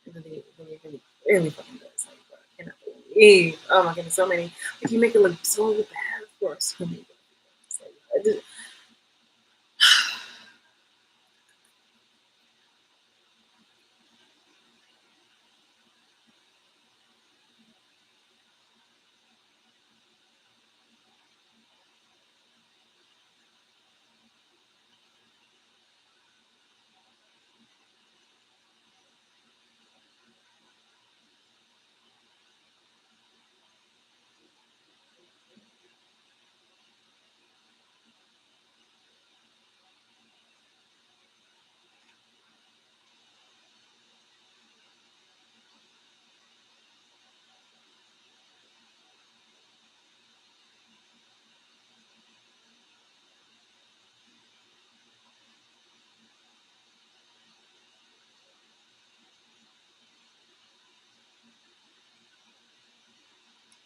It really really really really fucking does. Like, I cannot believe. Oh my goodness, so many. Like you make it look so bad for so many. It's like,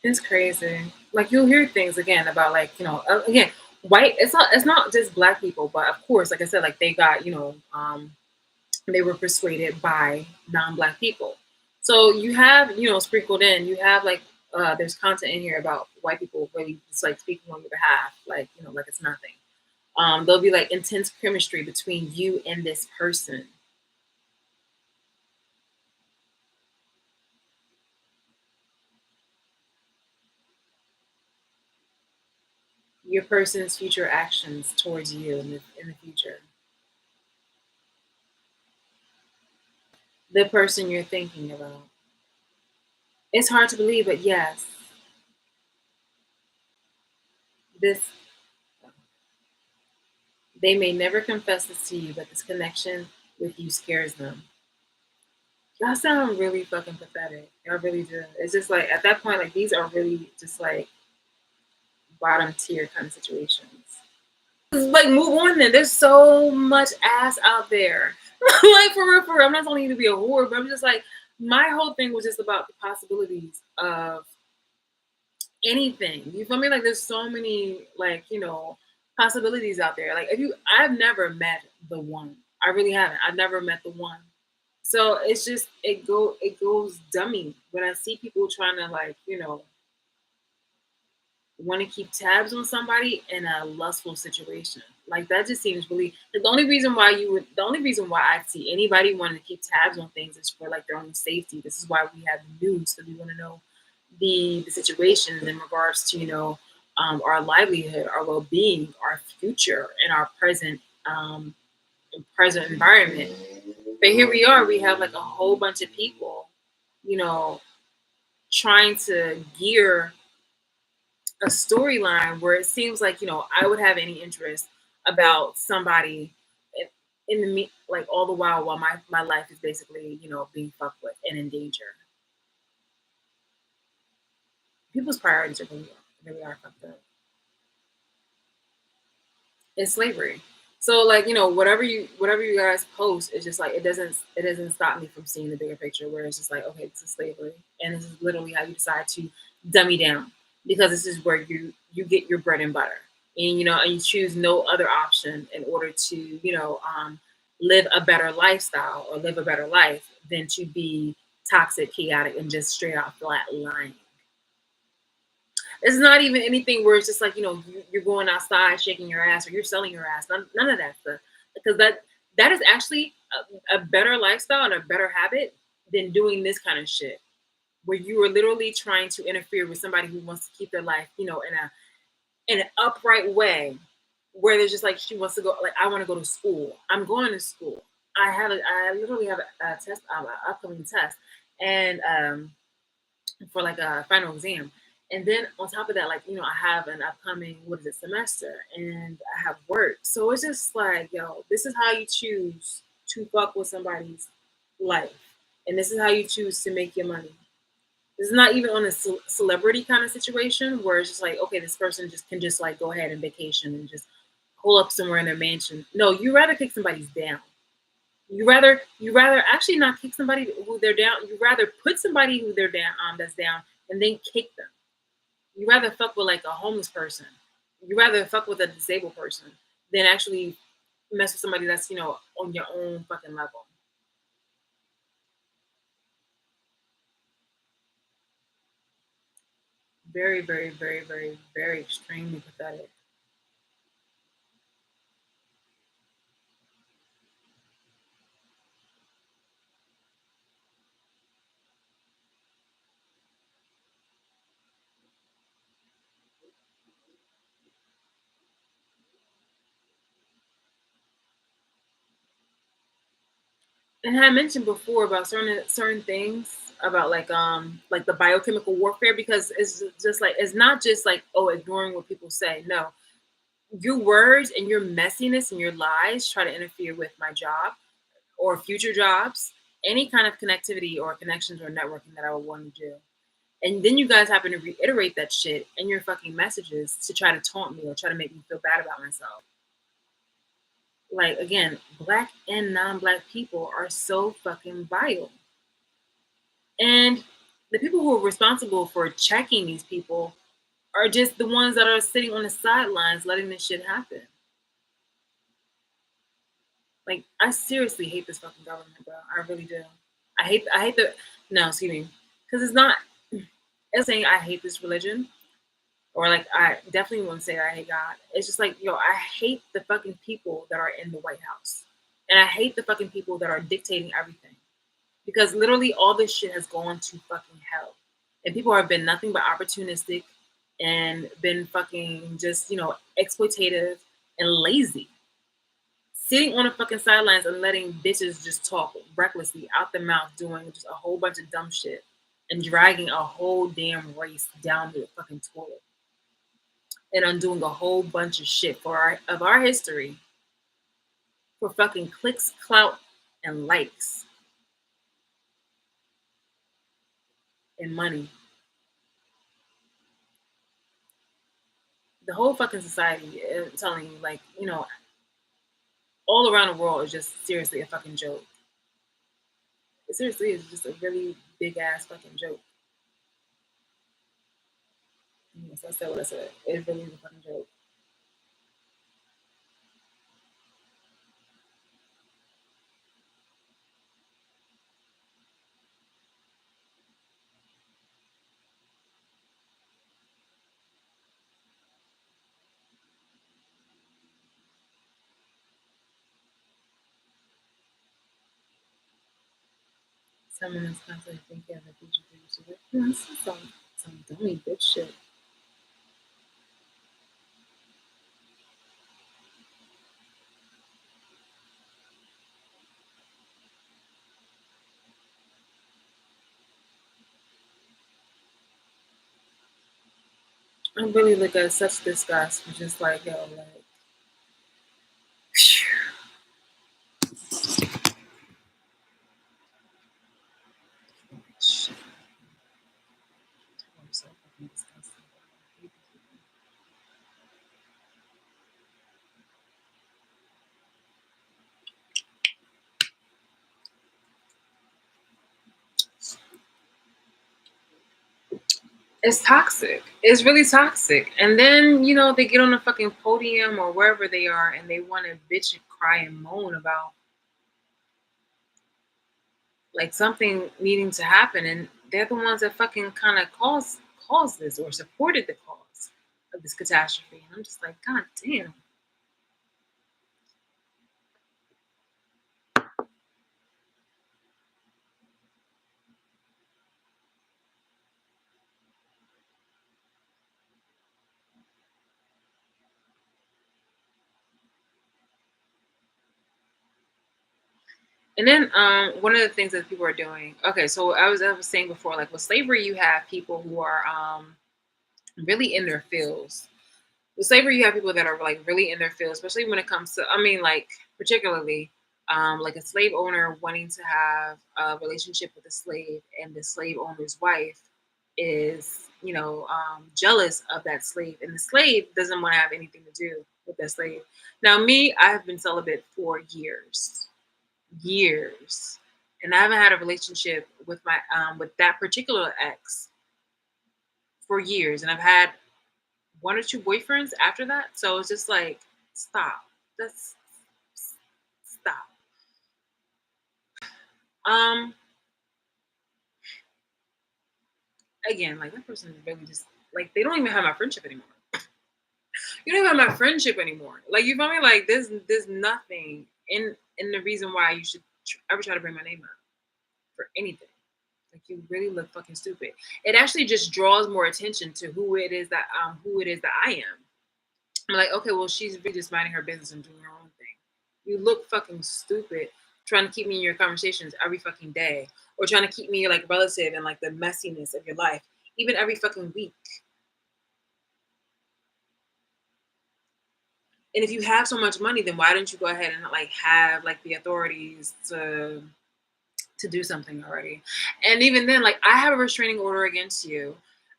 it's crazy. Like you'll hear things again about like again white. It's not just black people, but of course, like I said, like they got they were persuaded by non-black people. So you have sprinkled in. You have like there's content in here about white people really just like speaking on your behalf, like like it's nothing. There'll be like intense chemistry between you and this person. Your person's future actions towards you in the future. The person you're thinking about. It's hard to believe, but yes, this they may never confess this to you, but this connection with you scares them. Y'all sound really fucking pathetic. Y'all really do. It's just like at that point, like these are really just like bottom tier kind of situations. Like move on then. There's so much ass out there. Like for real, for real. I'm not telling you to be a whore, but I'm just like my whole thing was just about the possibilities of anything. You feel me? Like there's so many like, possibilities out there. Like if you I've never met the one. I really haven't. I've never met the one. So it's just it goes dummy when I see people trying to like, want to keep tabs on somebody in a lustful situation. Like that just seems really the only reason why you would the only reason why I see anybody wanting to keep tabs on things is for like their own safety. This is why we have the news, because we want to know the situations in regards to our livelihood, our well being, our future, and our present environment. But here we are, we have like a whole bunch of people, you know, trying to gear a storyline where it seems like I would have any interest about somebody in, in the me like all the while my life is basically being fucked with and in danger. People's priorities are really are fucked up. It's slavery. So like whatever you guys post, it's just like it doesn't stop me from seeing the bigger picture where it's just like, okay, this is slavery, and this is literally how you decide to dummy down, because this is where you get your bread and butter, and and you choose no other option in order to live a better lifestyle or live a better life than to be toxic, chaotic, and just straight out flat lying. It's not even anything where it's just like you're going outside shaking your ass or you're selling your ass. None of that stuff, because that is actually a better lifestyle and a better habit than doing this kind of shit where you are literally trying to interfere with somebody who wants to keep their life, in an upright way, where there's just like she wants to go. Like, I want to go to school. I'm going to school. I literally have a test, an upcoming test, and for like a final exam. And then on top of that, like, I have an upcoming, what is it, semester, and I have work. So it's just like, yo, this is how you choose to fuck with somebody's life. And this is how you choose to make your money. This is not even on a celebrity kind of situation where it's just like, okay, this person just can just like go ahead and vacation and just pull up somewhere in their mansion. No, you rather kick somebody's down. You rather actually not kick somebody who they're down. You rather put somebody who they're down that's down and then kick them. You rather fuck with like a homeless person. You rather fuck with a disabled person than actually mess with somebody that's on your own fucking level. Very, very, very, very, very extremely pathetic. And I mentioned before about certain things about like the biochemical warfare, because it's just like it's not just like, oh, ignoring what people say. No, your words and your messiness and your lies try to interfere with my job or future jobs, any kind of connectivity or connections or networking that I would want to do. And then you guys happen to reiterate that shit in your fucking messages to try to taunt me or try to make me feel bad about myself. Like, again, black and non-black people are so fucking vile. And the people who are responsible for checking these people are just the ones that are sitting on the sidelines letting this shit happen. Like, I seriously hate this fucking government, bro. I really do. I hate the no, excuse me. Because it's not it's saying I hate this religion, or like I definitely wouldn't say I hate God. It's just like, yo, I hate the fucking people that are in the White House. And I hate the fucking people that are dictating everything. Because literally all this shit has gone to fucking hell. And people have been nothing but opportunistic and been fucking just, exploitative and lazy. Sitting on the fucking sidelines and letting bitches just talk recklessly out their mouth, doing just a whole bunch of dumb shit and dragging a whole damn race down the fucking toilet and undoing a whole bunch of shit of our history for fucking clicks, clout, and likes and money. The whole fucking society is telling you, like, all around the world is just seriously a fucking joke. It seriously is just a really big ass fucking joke. Yes, I said what I said. It really is a fucking joke. Feminists constantly think yeah, the future producer. This is some dummy bitch shit. I really look at such disgust for just like yo, like shit. I'm so fucking disgusted. It's toxic. It's really toxic. And then, they get on a fucking podium or wherever they are and they want to bitch and cry and moan about like something needing to happen and they're the ones that fucking kind of caused this or supported the cause of this catastrophe. And I'm just like, God damn. And then one of the things that people are doing, okay, so I was saying before, like with slavery, you have people who are really in their fields. With slavery, you have people that are like really in their field, especially when it comes to, I mean, like particularly like a slave owner wanting to have a relationship with a slave, and the slave owner's wife is, jealous of that slave, and the slave doesn't want to have anything to do with that slave. Now, me, I have been celibate for years, and I haven't had a relationship with my with that particular ex for years, and I've had one or two boyfriends after that. So it's just like, stop. That's stop. Um, Again, like that person is really just like they don't even have my friendship anymore. You don't even have my friendship anymore. Like you feel me? Like there's nothing in the reason why you should ever try to bring my name up for anything. Like you really look fucking stupid. It actually just draws more attention to who it is that I am. I'm like, okay, well, she's really just minding her business and doing her own thing. You look fucking stupid trying to keep me in your conversations every fucking day, or trying to keep me like relative and like the messiness of your life, even every fucking week. And if you have so much money, then why don't you go ahead and like have like the authorities to do something already? And even then, like I have a restraining order against you.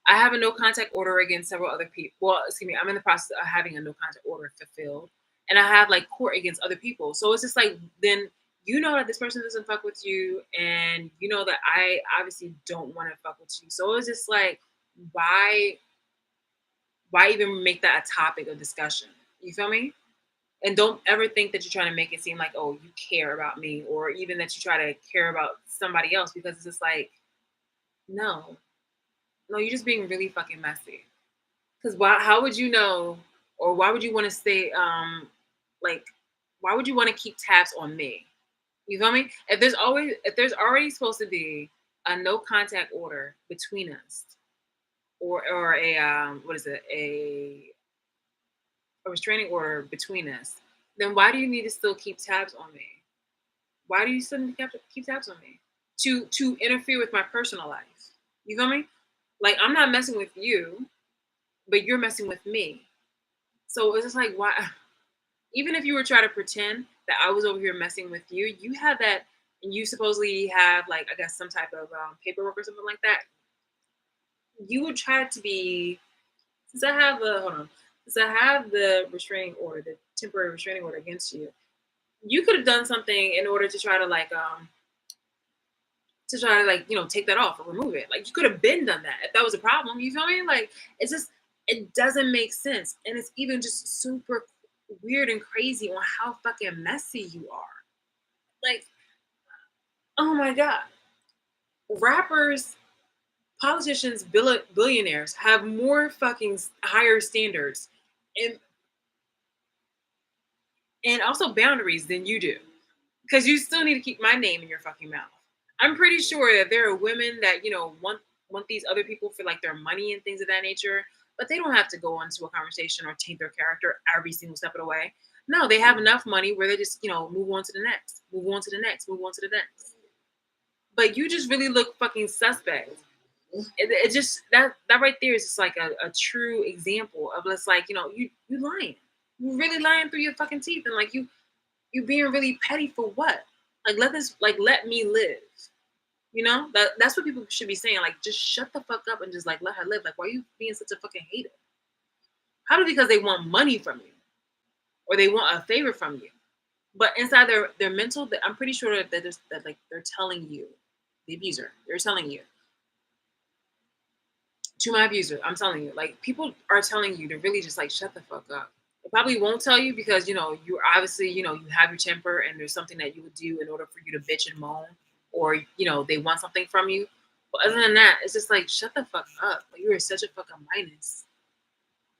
I have a no contact order against several other people. Well, excuse me, I'm in the process of having a no contact order fulfilled. And I have like court against other people. So it's just like then you know that this person doesn't fuck with you, and you know that I obviously don't want to fuck with you. So it's just like why why even make that a topic of discussion? You feel me? And don't ever think that you're trying to make it seem like, oh, you care about me, or even that you try to care about somebody else, because it's just like, no, no, you're just being really fucking messy. Because how would you know, or why would you want to stay, like, why would you want to keep tabs on me? You feel me? If there's already supposed to be a no contact order between us, or a, what is it, a restraining order between us, then why do you need to still keep tabs on me? Why do you still need to keep tabs on me? To interfere with my personal life. You feel me? Like I'm not messing with you, but you're messing with me. So it's just like why even if you were trying to pretend that I was over here messing with you, you have that and you supposedly have like I guess some type of paperwork or something like that. You would try to be since I have the hold on, since I have the restraining order, the temporary restraining order against you, you could have done something in order to try to like take that off or remove it. Like you could have been done that if that was a problem. You feel me? Like it's just it doesn't make sense, and it's even just super weird and crazy on how fucking messy you are. Like oh my god, rappers, politicians, billionaires have more fucking higher standards and also boundaries than you do, because you still need to keep my name in your fucking mouth. I'm pretty sure that there are women that, want these other people for like their money and things of that nature, but they don't have to go into a conversation or taint their character every single step of the way. No, they have enough money where they just, move on to the next, move on to the next, move on to the next. But you just really look fucking suspect. It just that right there is just like a true example of just like, you lying. You really lying through your fucking teeth, and like you being really petty for what? Like let me live. That's what people should be saying. Like, just shut the fuck up and just like let her live. Like, why are you being such a fucking hater? Probably because they want money from you or they want a favor from you. But inside their mental, I'm pretty sure that like they're telling you, the abuser, they're telling you, to my abuser, I'm telling you, like people are telling you to really just like shut the fuck up. They probably won't tell you because you obviously you have your temper and there's something that you would do in order for you to bitch and moan, or they want something from you. But other than that, it's just like shut the fuck up. Like you are such a fucking minus.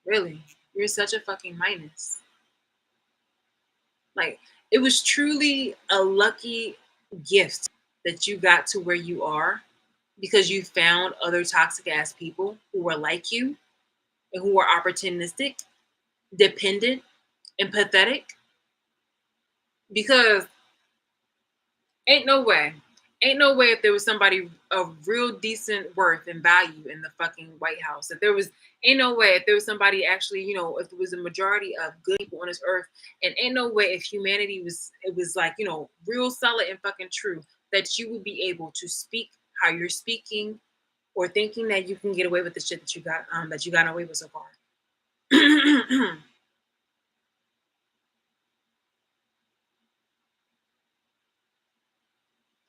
Really, you're such a fucking minus. Like it was truly a lucky gift that you got to where you are because you found other toxic ass people who were like you and who were opportunistic, dependent, and pathetic. Because ain't no way, ain't no way if there was somebody of real decent worth and value in the fucking White House. If there was, ain't no way if there was somebody actually, if there was a majority of good people on this earth, and ain't no way if humanity was like, real solid and fucking true, that you would be able to speak how you're speaking or thinking that you can get away with the shit that you got away with so far.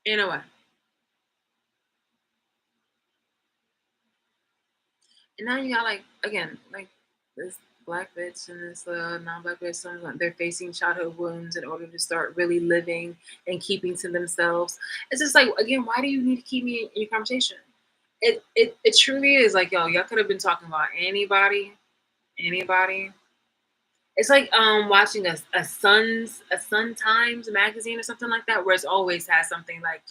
In a way. And now you got like again, like this black bitch and this non-black bitch, they're facing childhood wounds in order to start really living and keeping to themselves. It's just like again, why do you need to keep me in your conversation? It truly is like, yo, y'all could have been talking about anybody. It's like watching a Sun Times magazine or something like that, where it's always has something like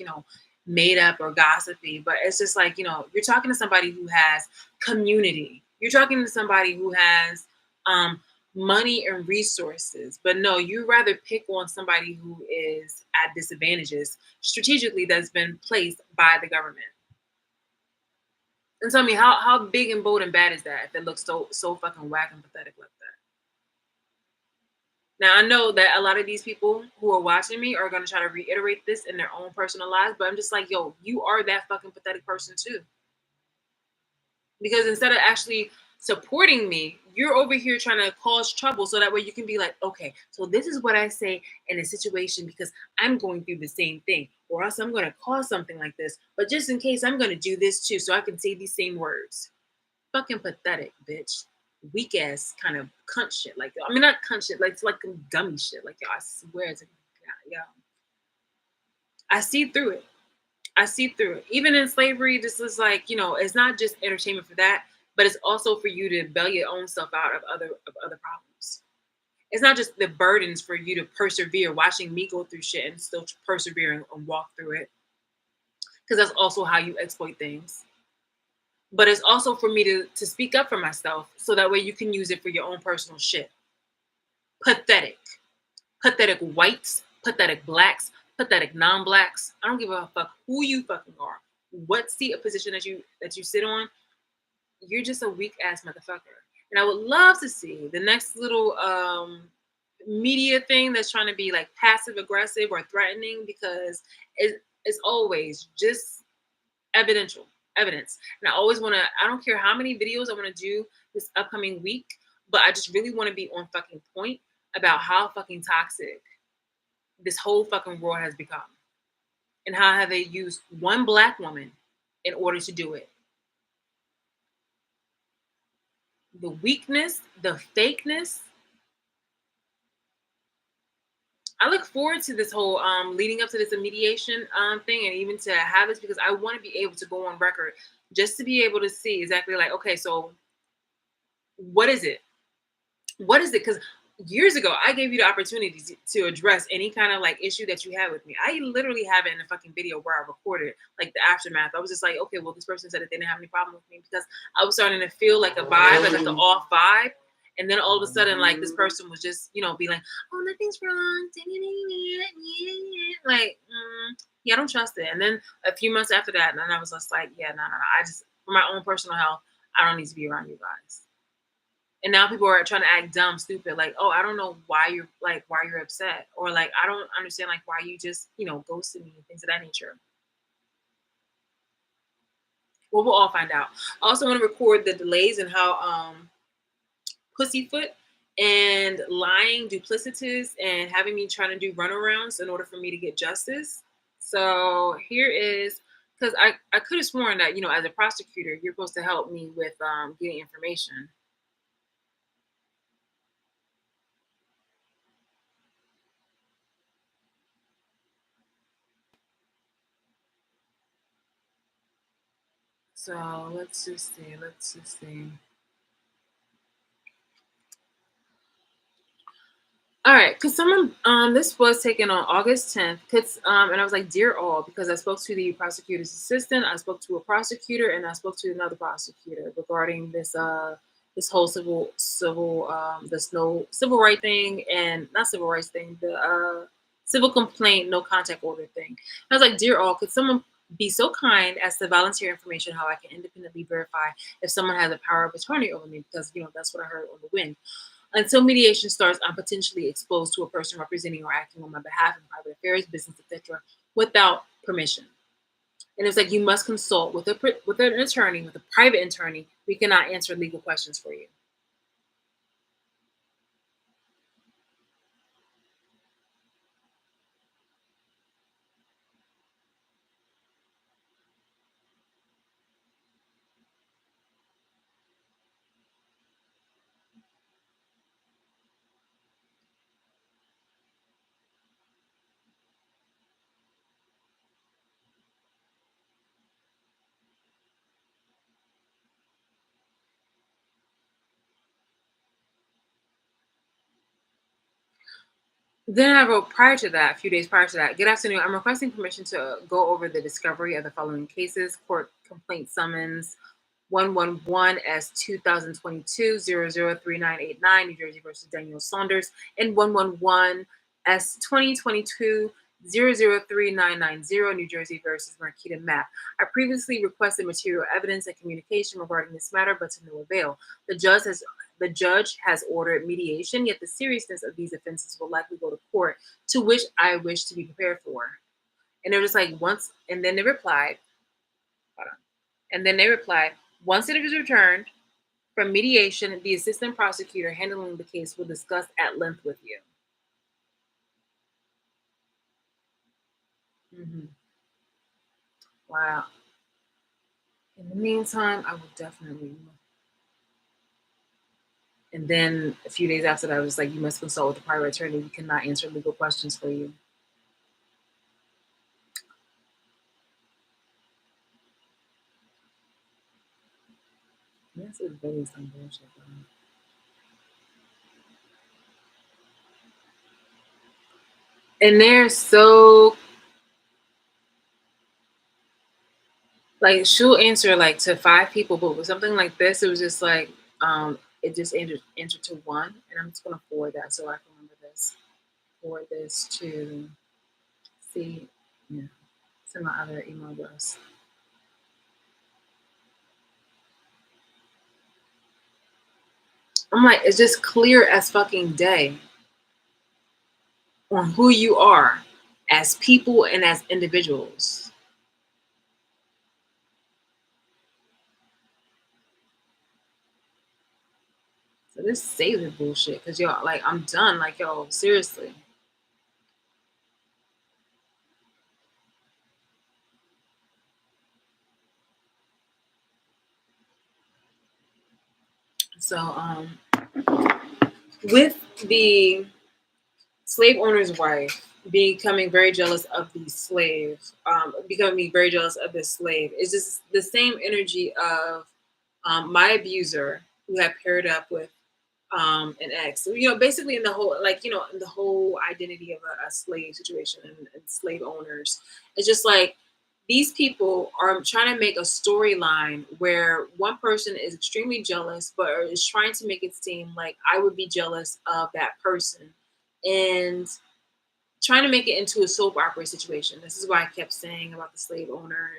made up or gossipy, but it's just like you're talking to somebody who has community. You're talking to somebody who has um, money and resources, but no, you rather pick on somebody who is at disadvantages strategically that's been placed by the government. And tell me how big and bold and bad is that if it looks so fucking whack and pathetic like that? Now I know that a lot of these people who are watching me are gonna try to reiterate this in their own personal lives, but I'm just like, yo, you are that fucking pathetic person too. Because instead of actually supporting me, you're over here trying to cause trouble so that way you can be like, okay, so this is what I say in a situation because I'm going through the same thing, or else I'm gonna cause something like this. But just in case, I'm gonna do this too, so I can say these same words. Fucking pathetic, bitch. Weak ass kind of cunt shit. Like, I mean, not cunt shit. Like, it's like dummy shit. Like, yo, I swear to God, yo. I see through it. I see through it. Even in slavery, this is like, it's not just entertainment for that, but it's also for you to bail your own self out of other problems. It's not just the burdens for you to persevere, watching me go through shit and still persevere and walk through it. Because that's also how you exploit things. But it's also for me to speak up for myself so that way you can use it for your own personal shit. Pathetic. Pathetic whites, pathetic blacks, pathetic non-blacks. I don't give a fuck who you fucking are. What seat or position that you sit on, you're just a weak ass motherfucker. And I would love to see the next little media thing that's trying to be like passive aggressive or threatening because it's always just evidence. And I always want to, I don't care how many videos I want to do this upcoming week, but I just really want to be on fucking point about how fucking toxic this whole fucking world has become and how have they used one black woman in order to do it. The weakness, the fakeness. I look forward to this whole leading up to this mediation thing and even to have this because I want to be able to go on record just to be able to see exactly like, okay, so what is it? What is it? Because years ago, I gave you the opportunity to address any kind of like issue that you had with me. I literally have it in a fucking video where I recorded like the aftermath. I was just like, okay, well, this person said that they didn't have any problem with me because I was starting to feel like a vibe, like an off vibe. And then all of a sudden, like this person was just, be like, oh, nothing's wrong. Like, yeah, I don't trust it. And then a few months after that, and then I was just like, yeah, no. I just, for my own personal health, I don't need to be around you guys. And now people are trying to act dumb, stupid, like, oh, I don't know why you're upset, or like I don't understand like why you just ghosted me and things of that nature. Well, we'll all find out. I also want to record the delays and how pussyfoot and lying, duplicitous, and having me trying to do runarounds in order for me to get justice. So here is, because I could have sworn that as a prosecutor you're supposed to help me with getting information. So let's just see. Let's just see. All right, because someone this was taken on August 10th. Cause and I was like, dear all, because I spoke to the prosecutor's assistant, I spoke to a prosecutor, and I spoke to another prosecutor regarding this whole this no civil right thing, and not civil rights thing, the civil complaint no contact order thing. I was like, dear all, could someone be so kind as to volunteer information how I can independently verify if someone has a power of attorney over me, because that's what I heard on the wind. Until mediation starts, I'm potentially exposed to a person representing or acting on my behalf in private affairs, business, etc., without permission. And it's like you must consult with an attorney, with a private attorney. We cannot answer legal questions for you. Then I wrote prior to that, a few days prior to that, good afternoon. I'm requesting permission to go over the discovery of the following cases: court complaint summons 111 S 2022 003989 New Jersey versus Daniel Saunders, and 111 S 2022 003990 New Jersey versus Marquita Mapp. I previously requested material evidence and communication regarding this matter, but to no avail. The judge has ordered mediation, yet the seriousness of these offenses will likely go to court, to which I wish to be prepared for. And they're just like, once, and then they replied, hold on. And then they replied, once it is returned from mediation, the assistant prosecutor handling the case will discuss at length with you. Hmm. Wow. In the meantime, I will definitely. And then a few days after that, I was like, you must consult with a private attorney. We cannot answer legal questions for you. This is really some bullshit, bro. And they're so like she'll answer like to five people, but with something like this, it was just like it just entered to one, and I'm just gonna forward that so I can remember this. Forward this to see, yeah, to my other email address. I'm like, it's just clear as fucking day on who you are as people and as individuals. So this save the bullshit, cause y'all like I'm done. Like yo, seriously. So with the slave owner's wife becoming very jealous of the slave, becoming very jealous of the slave, is just the same energy of my abuser who had paired up with and X. So, you know, basically in the whole, like, you know, in the whole identity of a slave situation and slave owners, it's just like these people are trying to make a storyline where one person is extremely jealous, but is trying to make it seem like I would be jealous of that person, and trying to make it into a soap opera situation. This is why I kept saying about the slave owner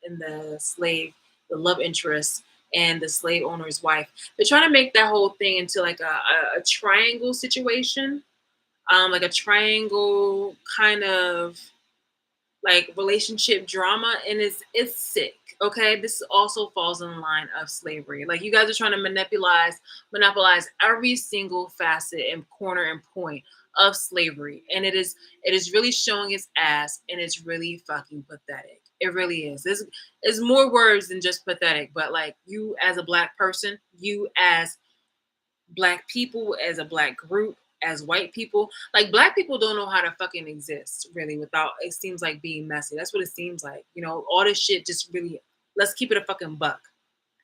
and the slave, the love interest, and the slave owner's wife. They're trying to make that whole thing into like a triangle situation, like a triangle kind of like relationship drama, and it's sick. Okay, this also falls in the line of slavery. Like, you guys are trying to monopolize every single facet and corner and point of slavery, and it is really showing its ass, and it's really fucking pathetic. It really is. This is more words than just pathetic, but like, you as a black person, you as black people, as a black group, as white people. Like, black people don't know how to fucking exist really without, it seems like, being messy. That's what it seems like. You know, all this shit just really, let's keep it a fucking buck.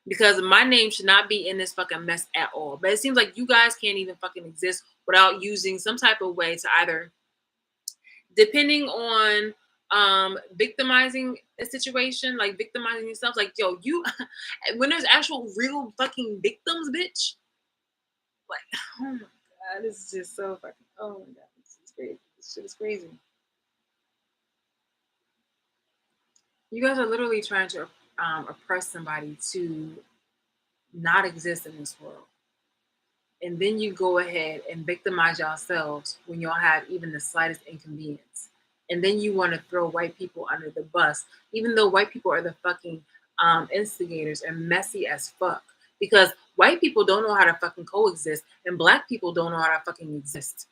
Because my name should not be in this fucking mess at all. But it seems like you guys can't even fucking exist without using some type of way to either, depending on victimizing a situation, like victimizing yourself, like, yo, you when there's actual real fucking victims, bitch, like, oh my god, this is just so fucking. Oh my god, this is crazy. This shit is crazy. You guys are literally trying to oppress somebody to not exist in this world, and then you go ahead and victimize yourselves when y'all have even the slightest inconvenience, and then you want to throw white people under the bus, even though white people are the fucking instigators and messy as fuck. Because white people don't know how to fucking coexist, and black people don't know how to fucking exist.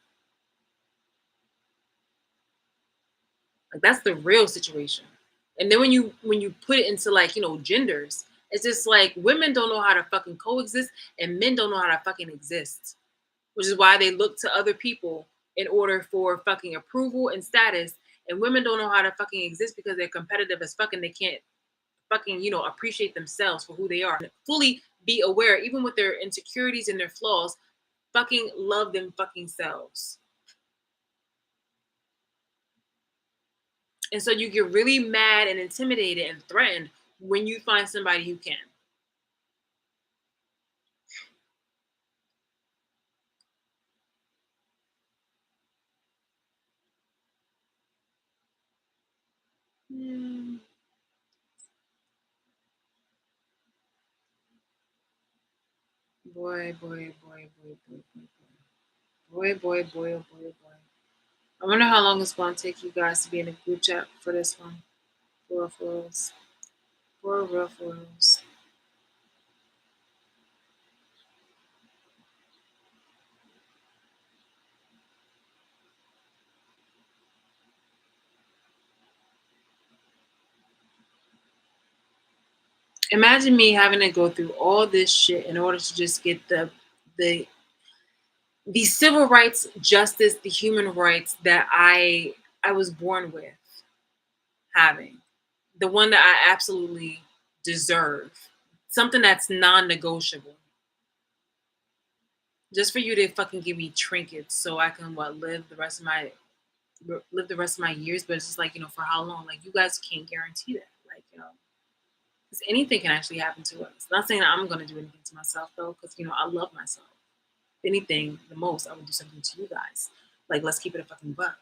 Like, that's the real situation. And then when you put it into, like, you know, genders, it's just like women don't know how to fucking coexist and men don't know how to fucking exist. Which is why they look to other people in order for fucking approval and status. And women don't know how to fucking exist because they're competitive as fucking, they can't fucking, you know, appreciate themselves for who they are. Fully be aware, even with their insecurities and their flaws, fucking love them fucking selves. And so you get really mad and intimidated and threatened when you find somebody who can. Mm. Boy, boy, boy, boy, boy, boy, boy, boy, boy, oh boy, oh boy. I wonder how long it's going to take you guys to be in a group chat for this one. For real, for reals. For real, for reals. Imagine me having to go through all this shit in order to just get the the civil rights, justice, the human rights that I was born with having. The one that I absolutely deserve. Something that's non-negotiable. Just for you to fucking give me trinkets so I can live the rest of my years, but it's just like, you know, for how long? Like, you guys can't guarantee that. Like, you know, because anything can actually happen to us. Not saying that I'm gonna do anything to myself though, because, you know, I love myself. If anything, the most, I would do something to you guys. Like, let's keep it a fucking buck.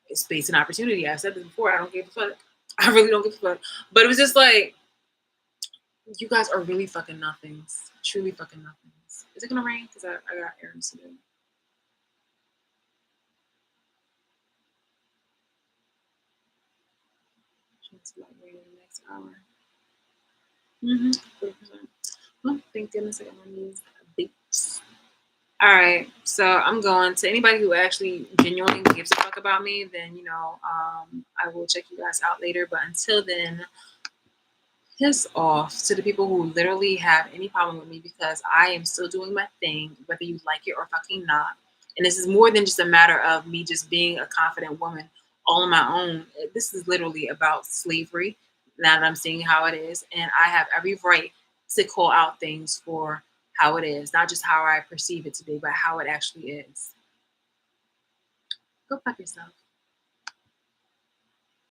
It's space and opportunity. I've said this before. I don't give a fuck. I really don't give a fuck. But it was just like, you guys are really fucking nothings. Truly fucking nothings. Is it gonna rain? Because I got errands to do. It's about rain in the next hour. Mm-hmm. 40%. Oh, thank goodness I got my knees beats. All right, so I'm going to anybody who actually genuinely gives a fuck about me. Then, you know, I will check you guys out later. But until then, piss off to the people who literally have any problem with me, because I am still doing my thing, whether you like it or fucking not. And this is more than just a matter of me just being a confident woman all on my own. This is literally about slavery, now that I'm seeing how it is. And I have every right to call out things for how it is, not just how I perceive it to be, but how it actually is. Go fuck yourself.